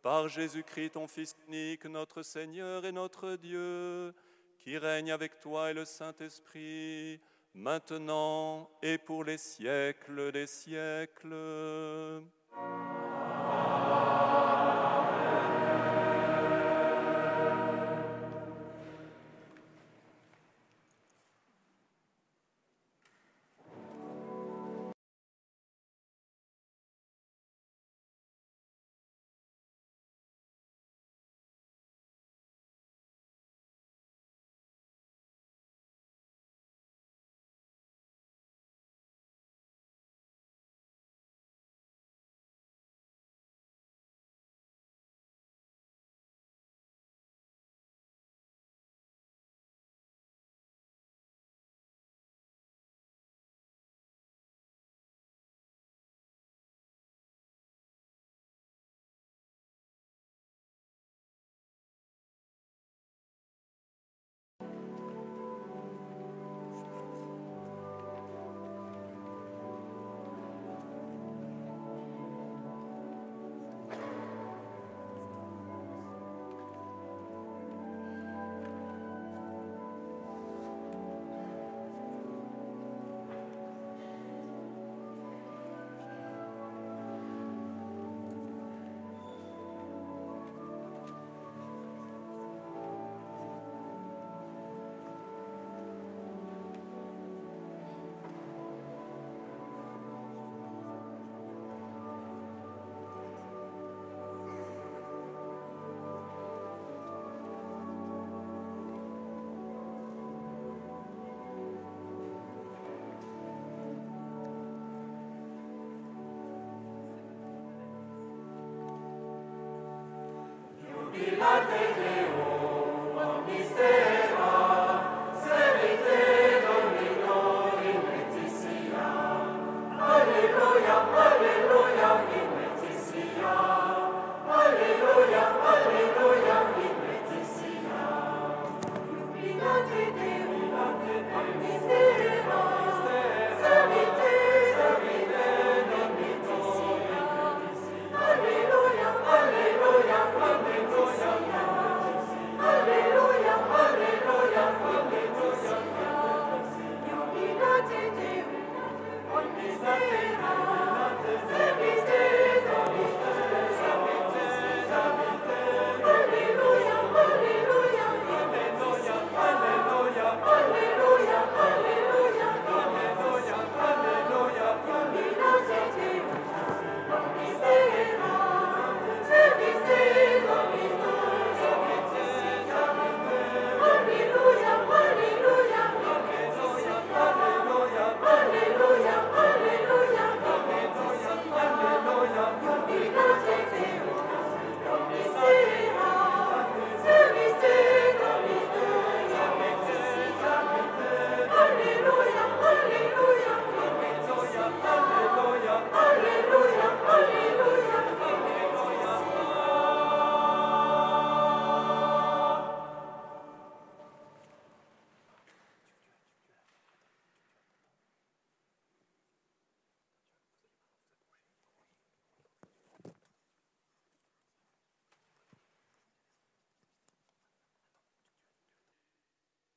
Par Jésus-Christ, ton Fils unique, notre Seigneur et notre Dieu, qui règne avec toi et le Saint-Esprit, maintenant et pour les siècles des siècles.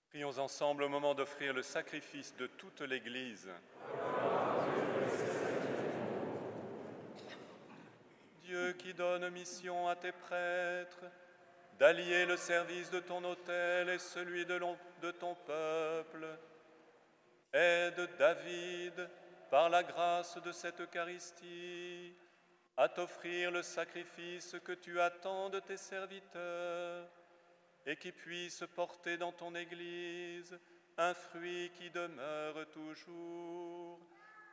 Prions ensemble au moment d'offrir le sacrifice de toute l'Église. Dieu qui donne mission à tes prêtres d'allier le service de ton autel et celui de ton peuple, aide David, par la grâce de cette Eucharistie, à t'offrir le sacrifice que tu attends de tes serviteurs, et qui puisse porter dans ton Église un fruit qui demeure toujours,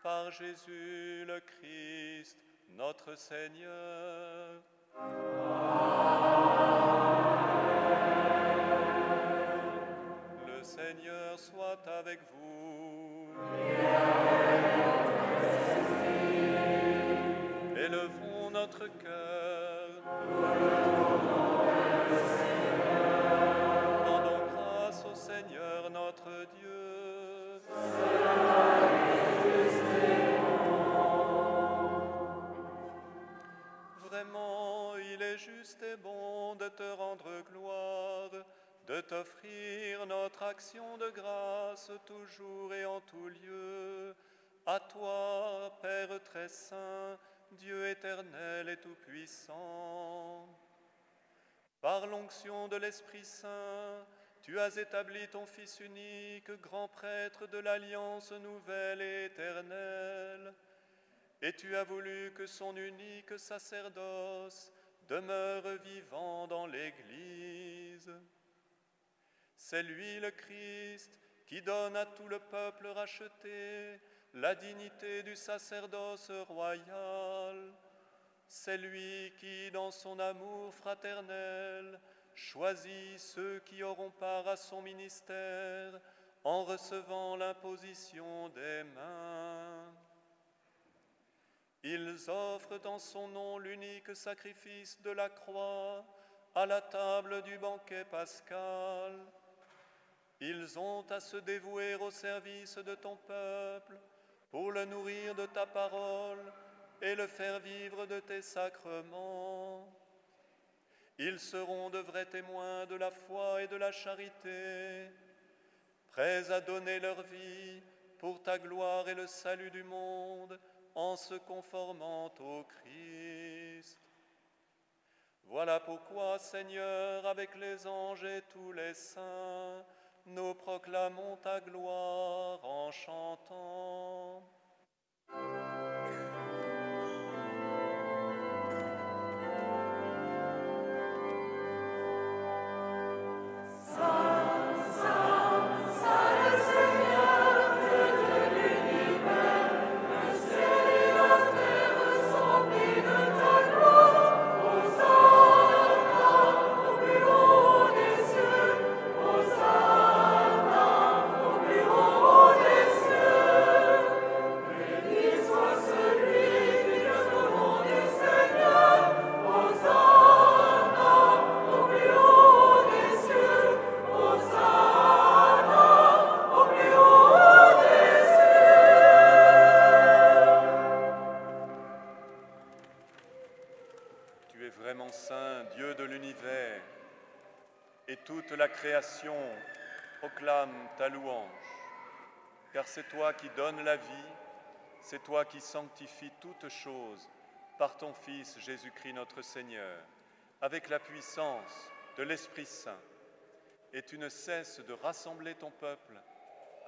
par Jésus le Christ, notre Seigneur. Le Seigneur soit avec vous. Élevons notre cœur. Rendons grâce au Seigneur notre Dieu. Vraiment, il est juste et bon de te rendre gloire, de t'offrir notre action de grâce toujours et en tout lieu. À toi, Père très saint, Dieu éternel et tout-puissant. Par l'onction de l'Esprit Saint, tu as établi ton Fils unique, grand prêtre de l'Alliance nouvelle et éternelle, et tu as voulu que son unique sacerdoce demeure vivant dans l'Église. C'est lui le Christ qui donne à tout le peuple racheté la dignité du sacerdoce royal. C'est lui qui, dans son amour fraternel, choisit ceux qui auront part à son ministère en recevant l'imposition des mains. Ils offrent en son nom l'unique sacrifice de la croix à la table du banquet pascal. Ils ont à se dévouer au service de ton peuple pour le nourrir de ta parole et le faire vivre de tes sacrements. Ils seront de vrais témoins de la foi et de la charité, prêts à donner leur vie pour ta gloire et le salut du monde, en se conformant au Christ. Voilà pourquoi, Seigneur, avec les anges et tous les saints, nous proclamons ta gloire en chantant. Celui création proclame ta louange, car c'est toi qui donnes la vie, c'est toi qui sanctifies toutes choses par ton Fils Jésus-Christ notre Seigneur, avec la puissance de l'Esprit Saint. Et tu ne cesses de rassembler ton peuple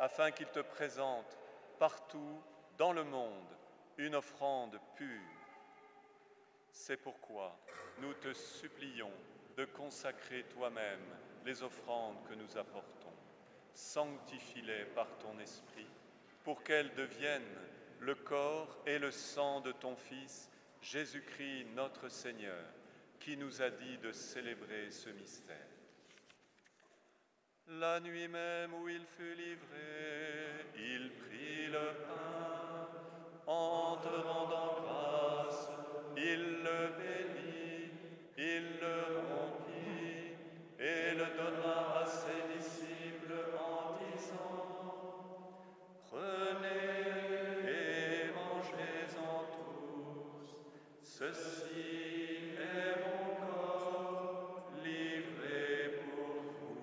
afin qu'il te présente partout dans le monde une offrande pure. C'est pourquoi nous te supplions de consacrer toi-même les offrandes que nous apportons. Sanctifie-les par ton Esprit, pour qu'elles deviennent le corps et le sang de ton Fils, Jésus-Christ notre Seigneur, qui nous a dit de célébrer ce mystère. La nuit même où il fut livré, il prit le pain, en te rendant grâce, il le bénit, il le rompit et le donna à ses disciples en disant : Prenez et mangez-en tous, ceci est mon corps livré pour vous.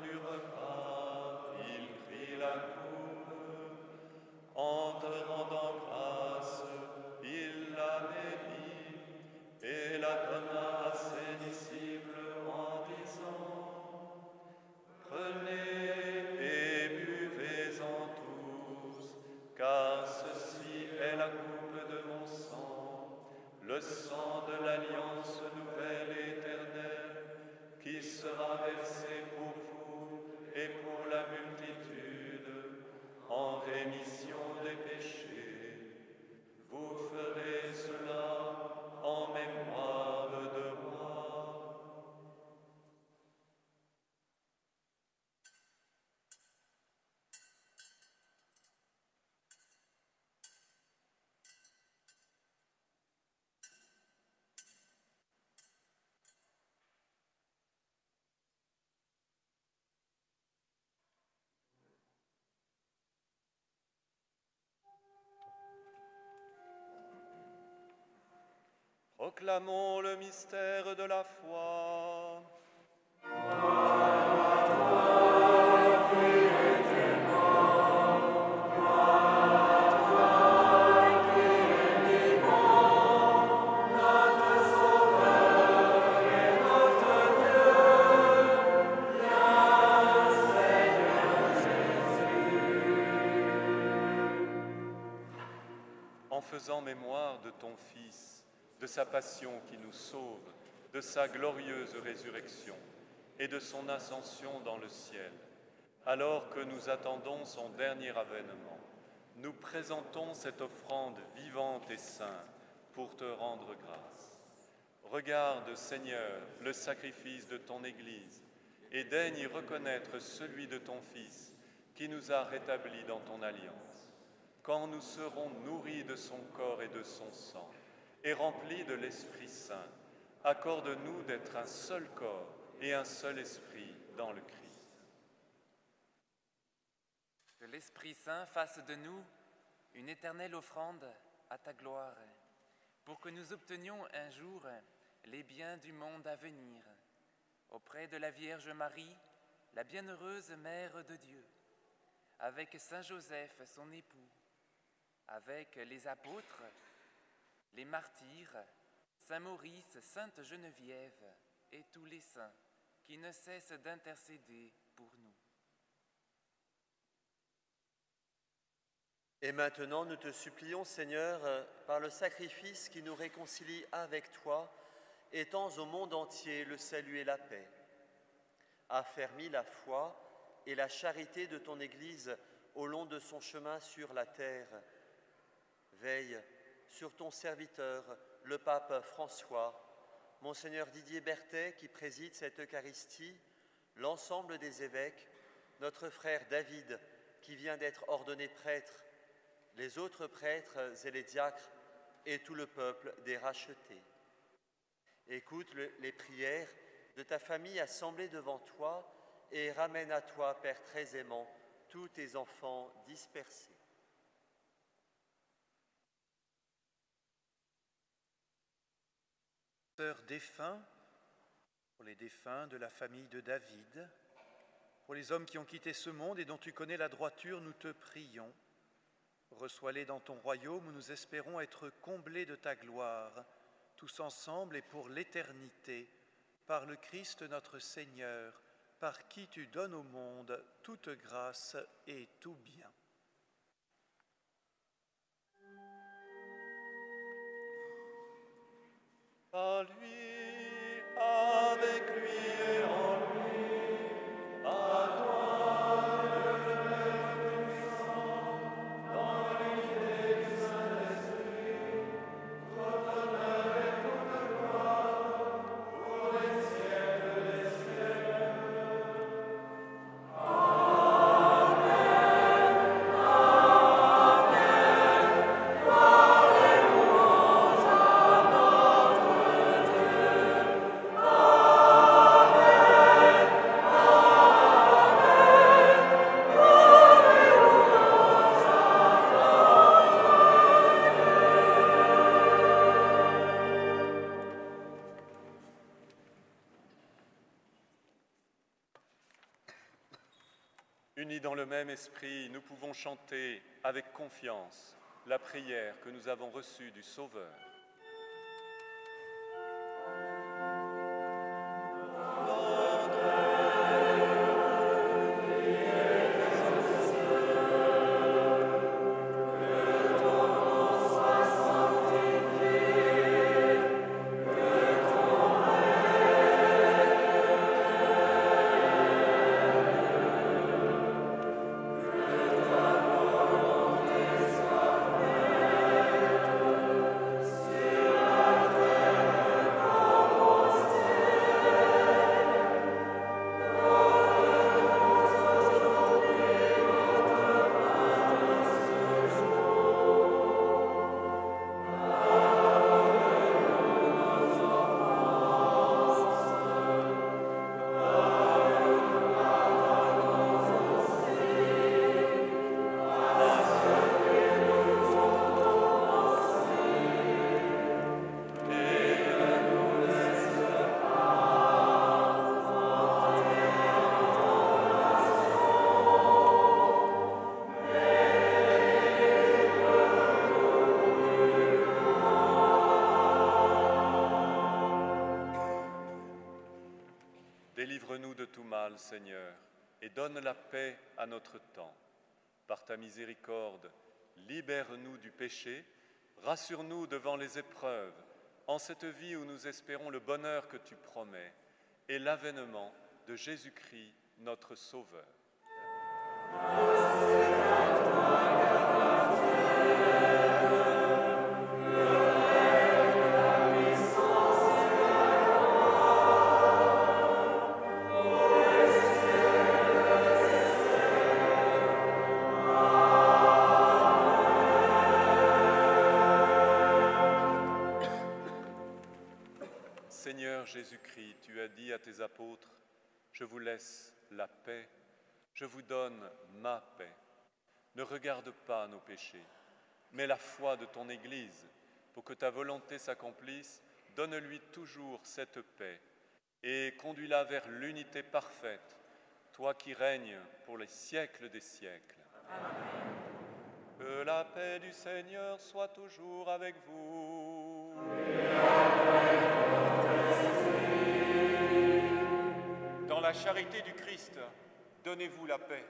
Du repas, il prit la coupe, en te rendant grâce, il la bénit et la donna à ses disciples en disant : Prenez et buvez-en tous, car ceci est la coupe de mon sang, le sang de l'alliance nouvelle et éternelle, qui sera versé pour vous et pour la multitude en rémission des péchés. Vous ferez cela en mémoire de moi. Proclamons le mystère de la foi. En faisant mémoire de ton Fils, de sa passion qui nous sauve, de sa glorieuse résurrection et de son ascension dans le ciel, alors que nous attendons son dernier avènement, nous présentons cette offrande vivante et sainte pour te rendre grâce. Regarde, Seigneur, le sacrifice de ton Église et daigne y reconnaître celui de ton Fils qui nous a rétablis dans ton alliance. Quand nous serons nourris de son corps et de son sang, et remplis de l'Esprit Saint, accorde-nous d'être un seul corps et un seul esprit dans le Christ. Que l'Esprit Saint fasse de nous une éternelle offrande à ta gloire, pour que nous obtenions un jour les biens du monde à venir, auprès de la Vierge Marie, la bienheureuse Mère de Dieu, avec Saint Joseph, son époux, avec les apôtres, les martyrs, Saint Maurice, Sainte Geneviève et tous les saints qui ne cessent d'intercéder pour nous. Et maintenant, nous te supplions, Seigneur, par le sacrifice qui nous réconcilie avec toi, étends au monde entier le salut et la paix. Affermis la foi et la charité de ton Église au long de son chemin sur la terre. Veille sur ton serviteur, le pape François, Monseigneur Didier Berthet qui préside cette Eucharistie, l'ensemble des évêques, notre frère David qui vient d'être ordonné prêtre, les autres prêtres et les diacres, et tout le peuple des rachetés. Écoute les prières de ta famille assemblée devant toi et ramène à toi, Père très aimant, tous tes enfants dispersés. Sœurs défunts, pour les défunts de la famille de David, pour les hommes qui ont quitté ce monde et dont tu connais la droiture, nous te prions. Reçois-les dans ton royaume où nous espérons être comblés de ta gloire, tous ensemble et pour l'éternité, par le Christ notre Seigneur, par qui tu donnes au monde toute grâce et tout bien. À lui, avec lui et en lui, à toi, Dieu le Père puissant, dans l'unité du Saint-Esprit, toute honneur et toute gloire, pour les siècles des siècles. Amen, Amen, par les louanges à notre Dieu. Unis dans le même esprit, nous pouvons chanter avec confiance la prière que nous avons reçue du Sauveur. Délivre-nous de tout mal, Seigneur, et donne la paix à notre temps. Par ta miséricorde, libère-nous du péché, rassure-nous devant les épreuves, en cette vie où nous espérons le bonheur que tu promets et l'avènement de Jésus-Christ, notre Sauveur. Seigneur Jésus-Christ, tu as dit à tes apôtres, « Je vous laisse la paix, je vous donne ma paix. Ne regarde pas nos péchés, mais la foi de ton Église, pour que ta volonté s'accomplisse, donne-lui toujours cette paix et conduis-la vers l'unité parfaite, toi qui règnes pour les siècles des siècles. Amen. Que la paix du Seigneur soit toujours avec vous. Dans la charité du Christ, donnez-vous la paix.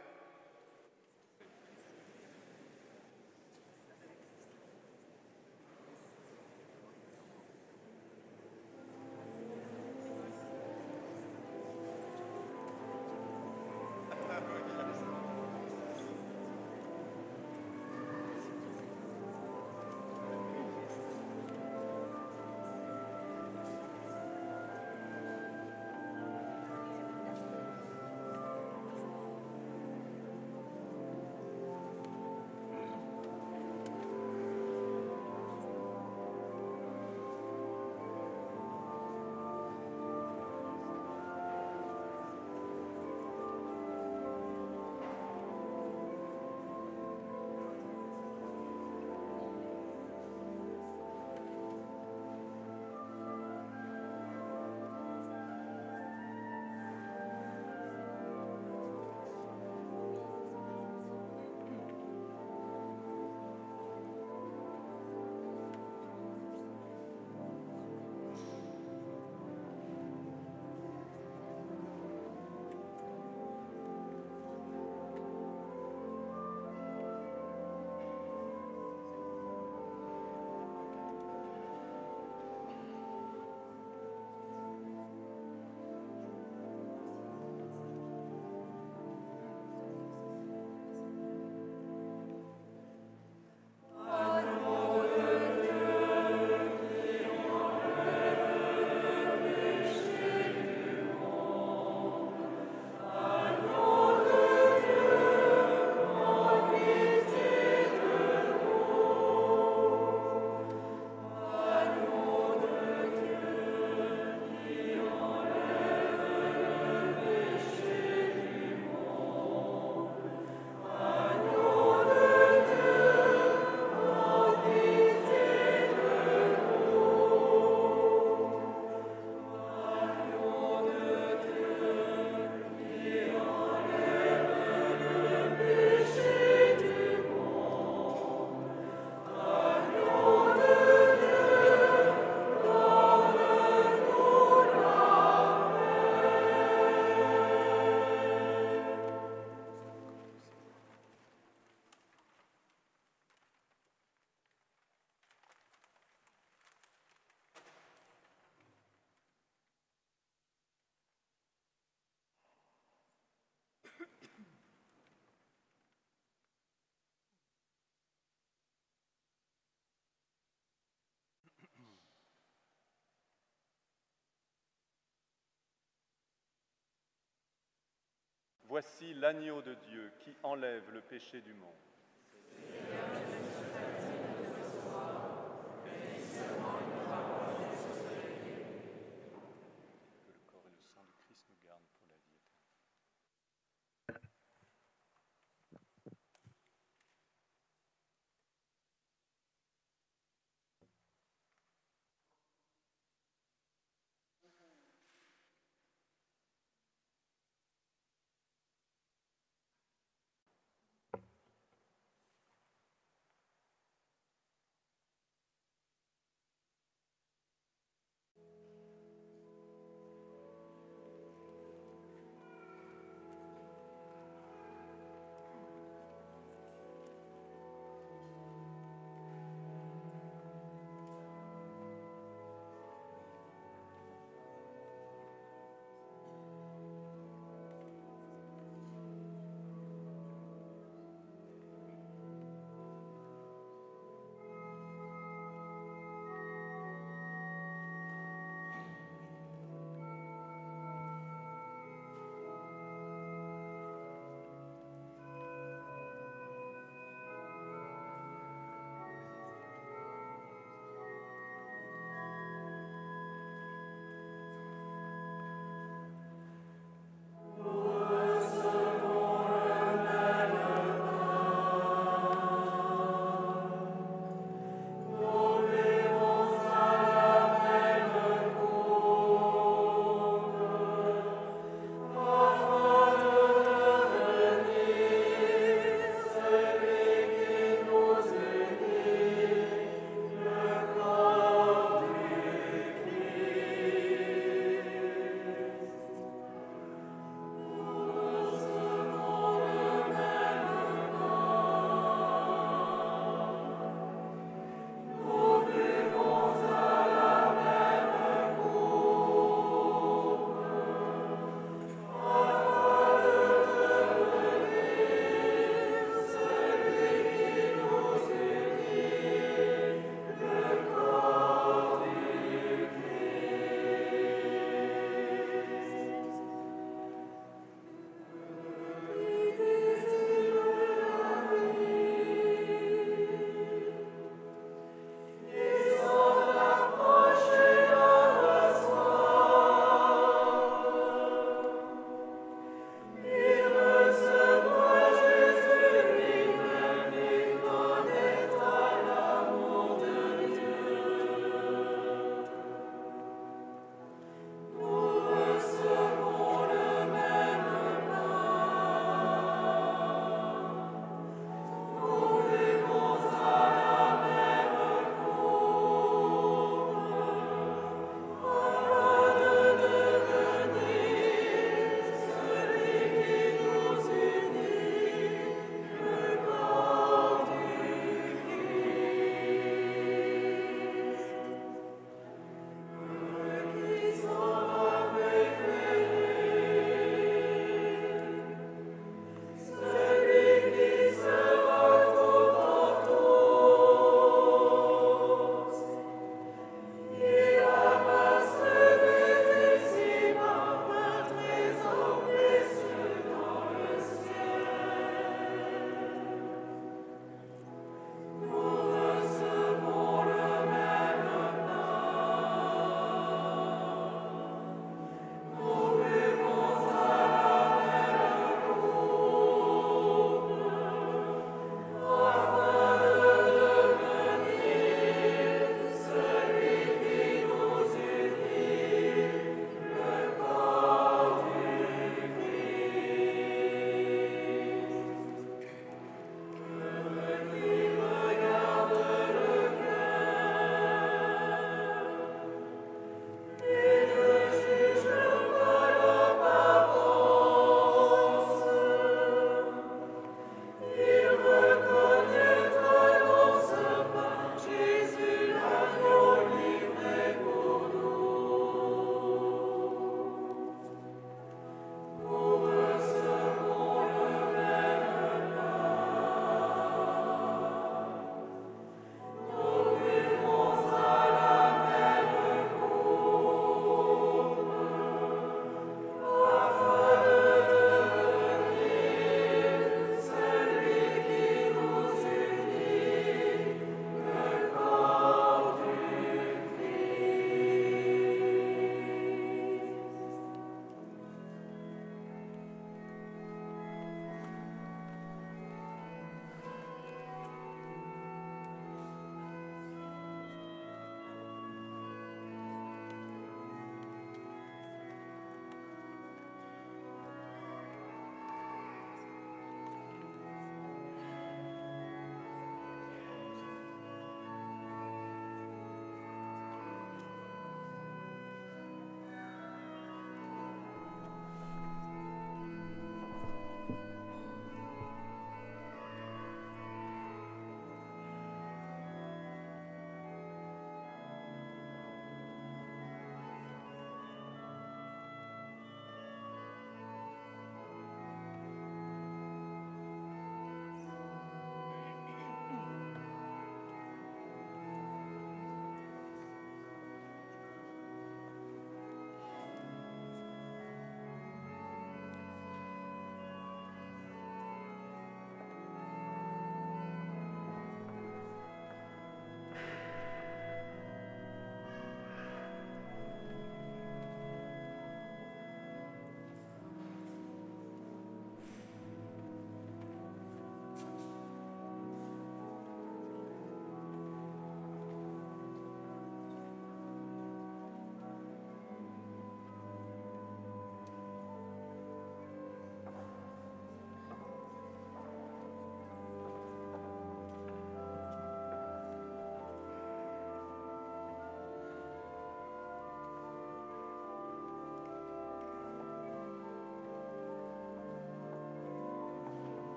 Voici l'agneau de Dieu qui enlève le péché du monde. Que le corps et le sang du Christ nous gardent pour la vie éternelle.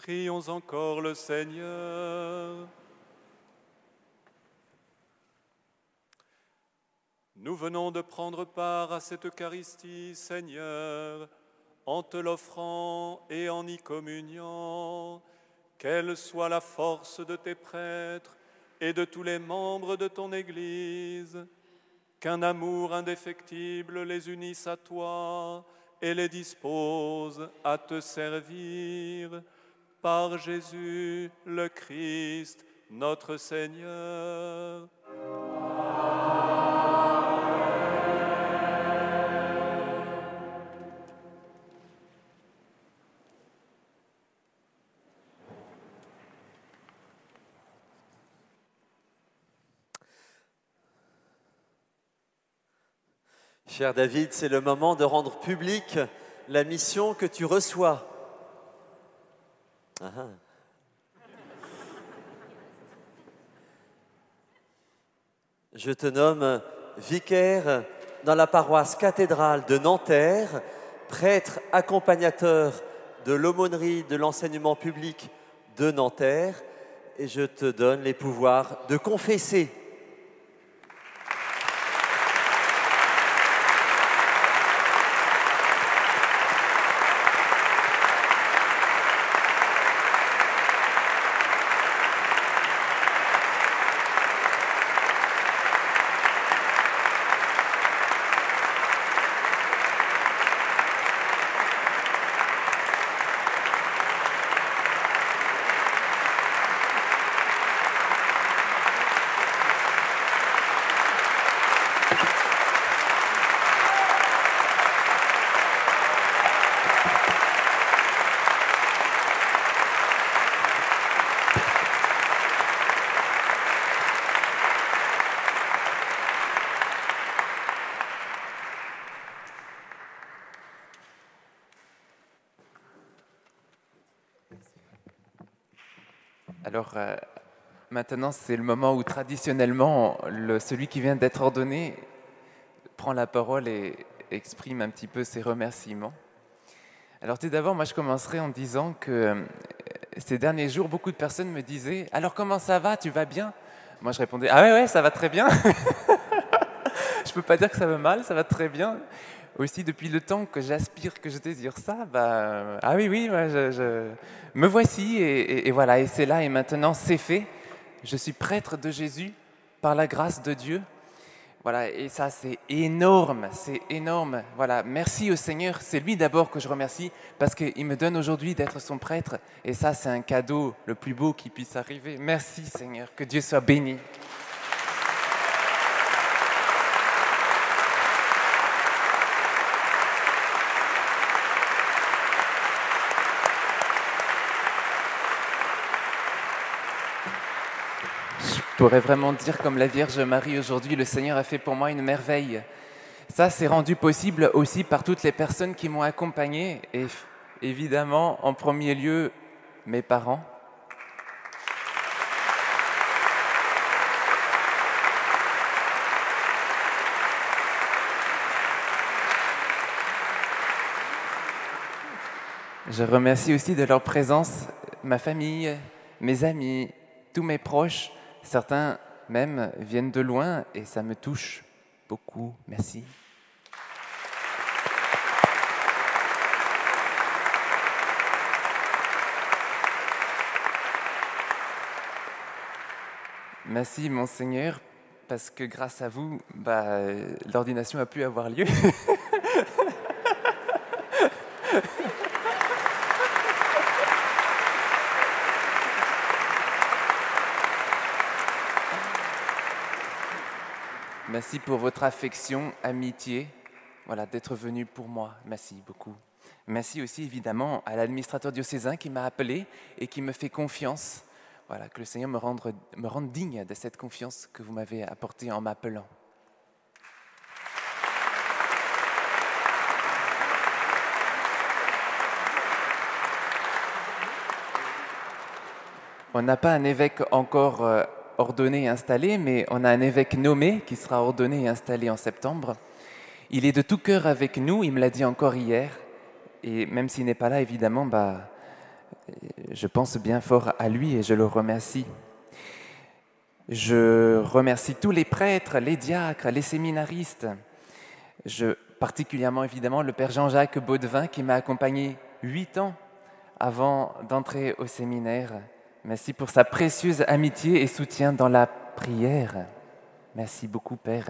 Prions encore le Seigneur. Nous venons de prendre part à cette Eucharistie, Seigneur, en te l'offrant et en y communiant. Quelle soit la force de tes prêtres et de tous les membres de ton Église, qu'un amour indéfectible les unisse à toi et les dispose à te servir. Par Jésus le Christ, notre Seigneur. Cher David, c'est le moment de rendre publique la mission que tu reçois. Je te nomme vicaire dans la paroisse cathédrale de Nanterre, prêtre accompagnateur de l'aumônerie de l'enseignement public de Nanterre, et je te donne les pouvoirs de confesser. Alors, maintenant, c'est le moment où traditionnellement, celui qui vient d'être ordonné prend la parole et exprime un petit peu ses remerciements. Alors, tout d'abord, moi, je commencerai en disant que ces derniers jours, beaucoup de personnes me disaient « Alors, comment ça va? Tu vas bien ?» Moi, je répondais « Ah ouais, ça va très bien. » Je ne peux pas dire que ça va mal, ça va très bien. Aussi, depuis le temps que j'aspire, que je désire ça, ah oui, moi, me voici, et voilà, et c'est là, et maintenant, c'est fait. Je suis prêtre de Jésus, par la grâce de Dieu. Voilà, et ça, c'est énorme, Voilà, merci au Seigneur, c'est lui d'abord que je remercie, parce qu'il me donne aujourd'hui d'être son prêtre, et ça, c'est un cadeau le plus beau qui puisse arriver. Merci, Seigneur, que Dieu soit béni. Je pourrais vraiment dire comme la Vierge Marie aujourd'hui, le Seigneur a fait pour moi une merveille. Ça, c'est rendu possible aussi par toutes les personnes qui m'ont accompagné et évidemment, en premier lieu, mes parents. Je remercie aussi de leur présence ma famille, mes amis, tous mes proches. Certains même viennent de loin et ça me touche beaucoup. Merci. Merci Monseigneur, parce que grâce à vous, l'ordination a pu avoir lieu. Merci pour votre affection, amitié, voilà, d'être venu pour moi. Merci beaucoup. Merci aussi évidemment à l'administrateur diocésain qui m'a appelé et qui me fait confiance. Voilà, que le Seigneur me rende digne de cette confiance que vous m'avez apportée en m'appelant. On n'a pas un évêque encore ordonné et installé, mais on a un évêque nommé qui sera ordonné et installé en septembre. Il est de tout cœur avec nous, il me l'a dit encore hier, et même s'il n'est pas là, évidemment, Je pense bien fort à lui et je le remercie. Je remercie tous les prêtres, les diacres, les séminaristes. Particulièrement évidemment le Père Jean-Jacques Baudevin qui m'a accompagné 8 ans avant d'entrer au séminaire. Merci pour sa précieuse amitié et soutien dans la prière. Merci beaucoup, Père.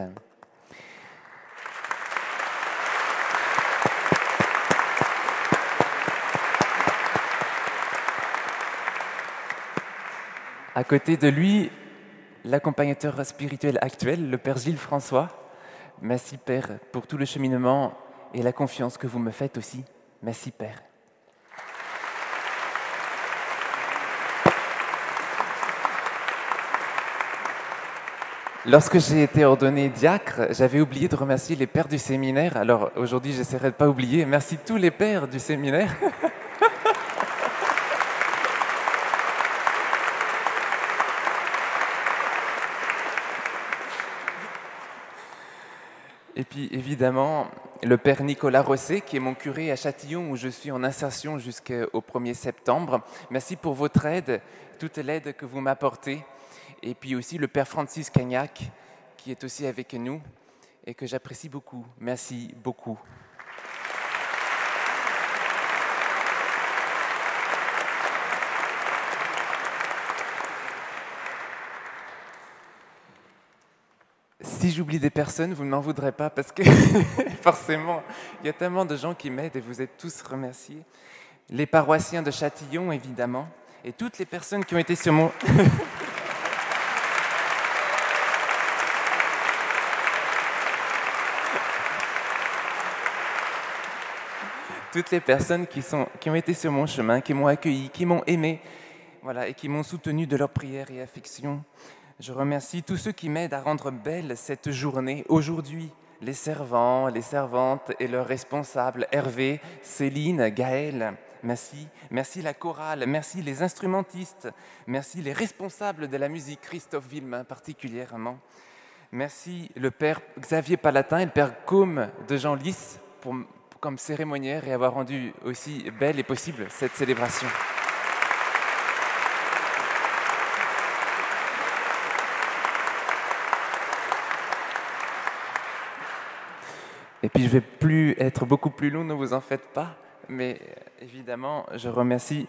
À côté de lui, l'accompagnateur spirituel actuel, le Père Gilles François. Merci, Père, pour tout le cheminement et la confiance que vous me faites aussi. Merci, Père. Lorsque j'ai été ordonné diacre, j'avais oublié de remercier les pères du séminaire. Alors aujourd'hui, j'essaierai de ne pas oublier. Merci tous les pères du séminaire. Et puis évidemment, le Père Nicolas Rosset, qui est mon curé à Châtillon, où je suis en insertion jusqu'au 1er septembre. Merci pour votre aide, toute l'aide que vous m'apportez. Et puis aussi le Père Francis Cagnac, qui est aussi avec nous et que j'apprécie beaucoup. Merci beaucoup. Si j'oublie des personnes, vous ne m'en voudrez pas parce que forcément, il y a tellement de gens qui m'aident et vous êtes tous remerciés. Les paroissiens de Châtillon, évidemment, et toutes les personnes qui ont été sur mon... toutes les personnes qui ont été sur mon chemin, qui m'ont accueilli, qui m'ont aimé, voilà, et qui m'ont soutenu de leur prière et affection. Je remercie tous ceux qui m'aident à rendre belle cette journée, aujourd'hui, les servants, les servantes et leurs responsables, Hervé, Céline, Gaël. Merci. Merci la chorale, merci les instrumentistes, merci les responsables de la musique, Christophe Villemin particulièrement. Merci le Père Xavier Palatin et le Père Côme de Genlis comme cérémoniaire et avoir rendu aussi belle et possible cette célébration. Et puis je ne vais plus être beaucoup plus long, ne vous en faites pas, mais évidemment, je remercie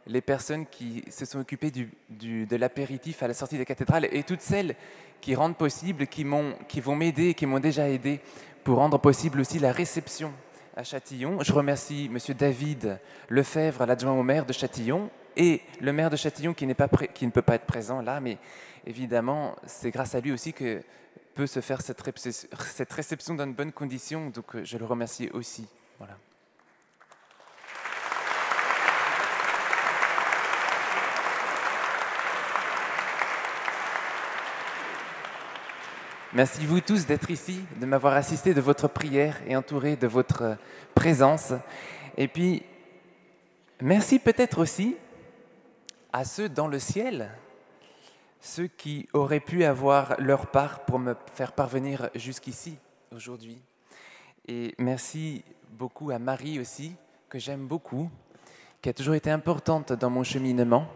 les personnes qui se sont occupées de l'apéritif à la sortie des cathédrales et toutes celles qui rendent possible, qui vont m'aider, qui m'ont déjà aidé pour rendre possible aussi la réception à Châtillon. Je remercie M. David Lefebvre, l'adjoint au maire de Châtillon, et le maire de Châtillon qui ne peut pas être présent là, mais évidemment, c'est grâce à lui aussi que peut se faire cette réception dans de bonnes conditions, donc je le remercie aussi. Voilà. Merci vous tous d'être ici, de m'avoir assisté de votre prière et entouré de votre présence. Et puis, merci peut-être aussi à ceux dans le ciel, ceux qui auraient pu avoir leur part pour me faire parvenir jusqu'ici, aujourd'hui. Et merci beaucoup à Marie aussi, que j'aime beaucoup, qui a toujours été importante dans mon cheminement.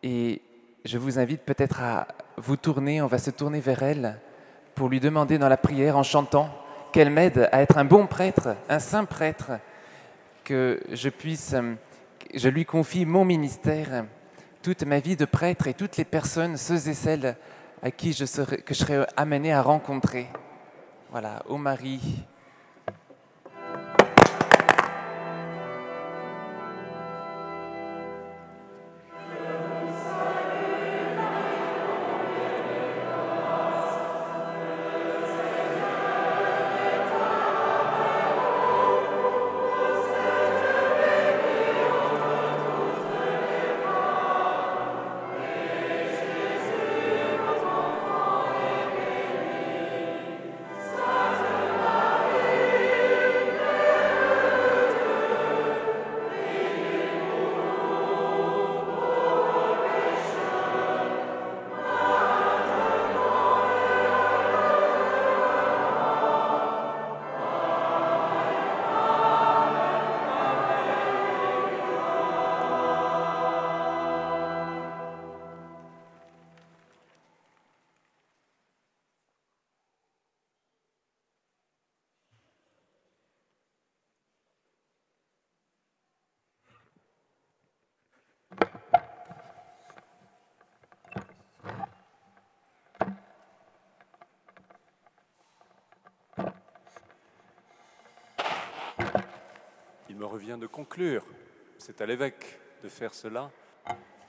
Et je vous invite peut-être à vous tourner, on va se tourner vers elle pour lui demander dans la prière, en chantant, qu'elle m'aide à être un bon prêtre, un saint prêtre, que je lui confie mon ministère, toute ma vie de prêtre et toutes les personnes, ceux et celles à qui que je serai amené à rencontrer. Voilà, ô Marie. Sainte Marie, me revient de conclure. C'est à l'évêque de faire cela.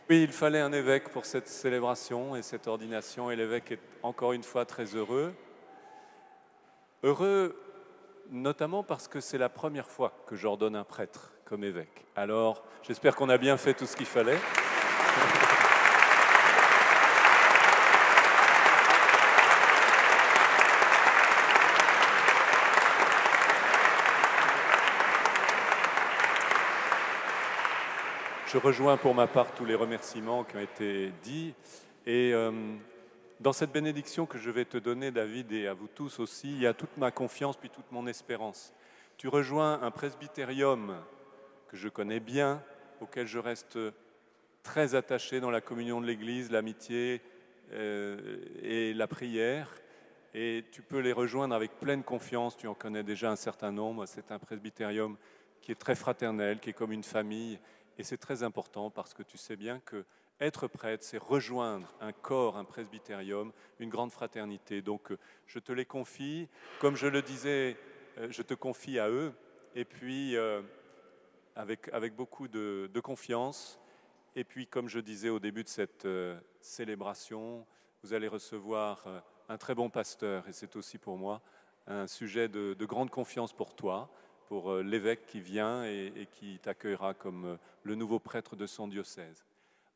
Oui, il fallait un évêque pour cette célébration et cette ordination, et l'évêque est encore une fois très heureux. Heureux notamment parce que c'est la première fois que j'ordonne un prêtre comme évêque. Alors, j'espère qu'on a bien fait tout ce qu'il fallait. Je rejoins pour ma part tous les remerciements qui ont été dits. Et dans cette bénédiction que je vais te donner, David, et à vous tous aussi, il y a toute ma confiance puis toute mon espérance. Tu rejoins un presbytérium que je connais bien, auquel je reste très attaché dans la communion de l'Église, l'amitié et la prière. Et tu peux les rejoindre avec pleine confiance, tu en connais déjà un certain nombre. C'est un presbytérium qui est très fraternel, qui est comme une famille. Et c'est très important parce que tu sais bien que être prêtre, c'est rejoindre un corps, un presbytérium, une grande fraternité. Donc, je te les confie. Comme je le disais, je te confie à eux. Et puis, avec beaucoup de confiance. Et puis, comme je disais au début de cette célébration, vous allez recevoir un très bon pasteur. Et c'est aussi pour moi un sujet de grande confiance pour toi, pour l'évêque qui vient et qui t'accueillera comme le nouveau prêtre de son diocèse.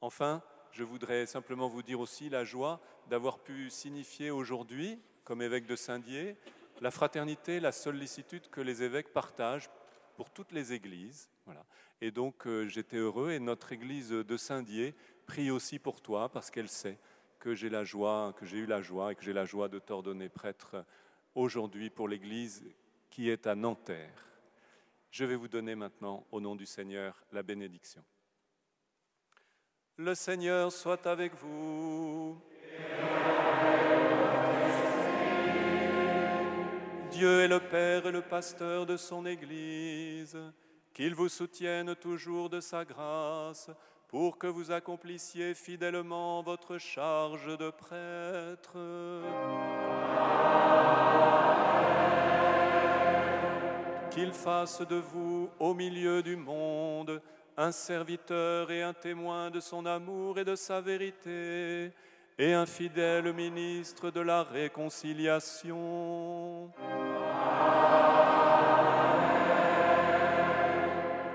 Enfin, je voudrais simplement vous dire aussi la joie d'avoir pu signifier aujourd'hui, comme évêque de Saint-Dié, la fraternité, la sollicitude que les évêques partagent pour toutes les églises. Voilà. Et donc, j'étais heureux, et notre église de Saint-Dié prie aussi pour toi, parce qu'elle sait que j'ai eu la joie et que j'ai la joie de t'ordonner prêtre aujourd'hui pour l'église qui est à Nanterre. Je vais vous donner maintenant, au nom du Seigneur, la bénédiction. Le Seigneur soit avec vous. Dieu est le Père et le pasteur de son Église. Qu'il vous soutienne toujours de sa grâce, pour que vous accomplissiez fidèlement votre charge de prêtre. Qu'il fasse de vous, au milieu du monde, un serviteur et un témoin de son amour et de sa vérité, et un fidèle ministre de la réconciliation.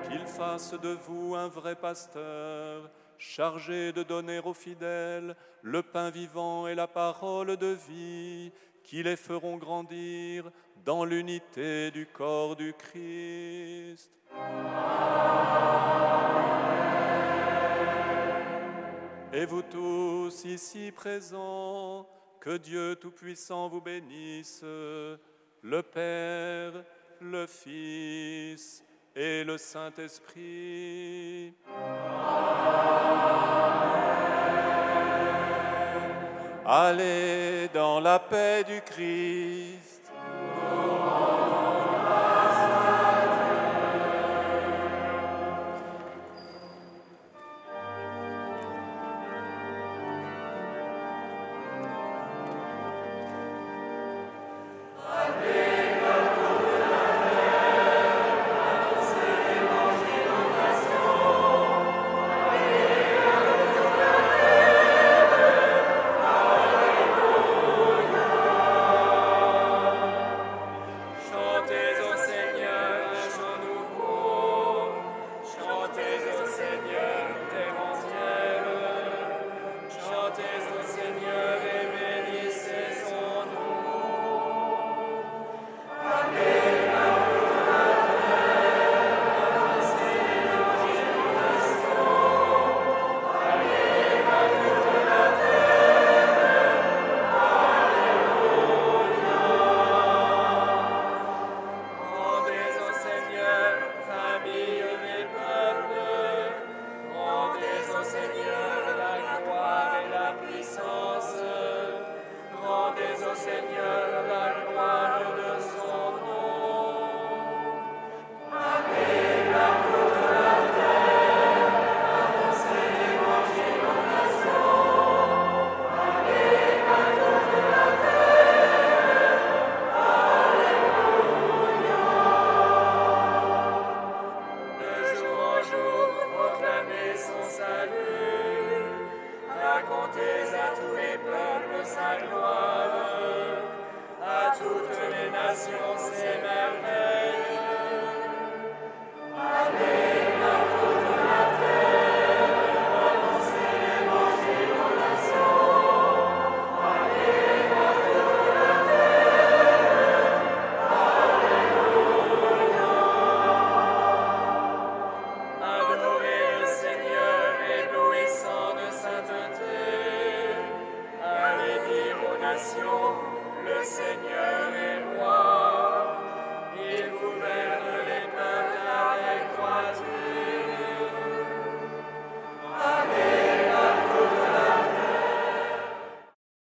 Qu'il fasse de vous un vrai pasteur, chargé de donner aux fidèles le pain vivant et la parole de vie, qui les feront grandir dans l'unité du corps du Christ. Et vous tous ici présents, que Dieu Tout-Puissant vous bénisse, le Père, le Fils et le Saint-Esprit. Allez dans la paix du Christ. sa gloire, à toutes les nations ses merveilles. Amen. Le Seigneur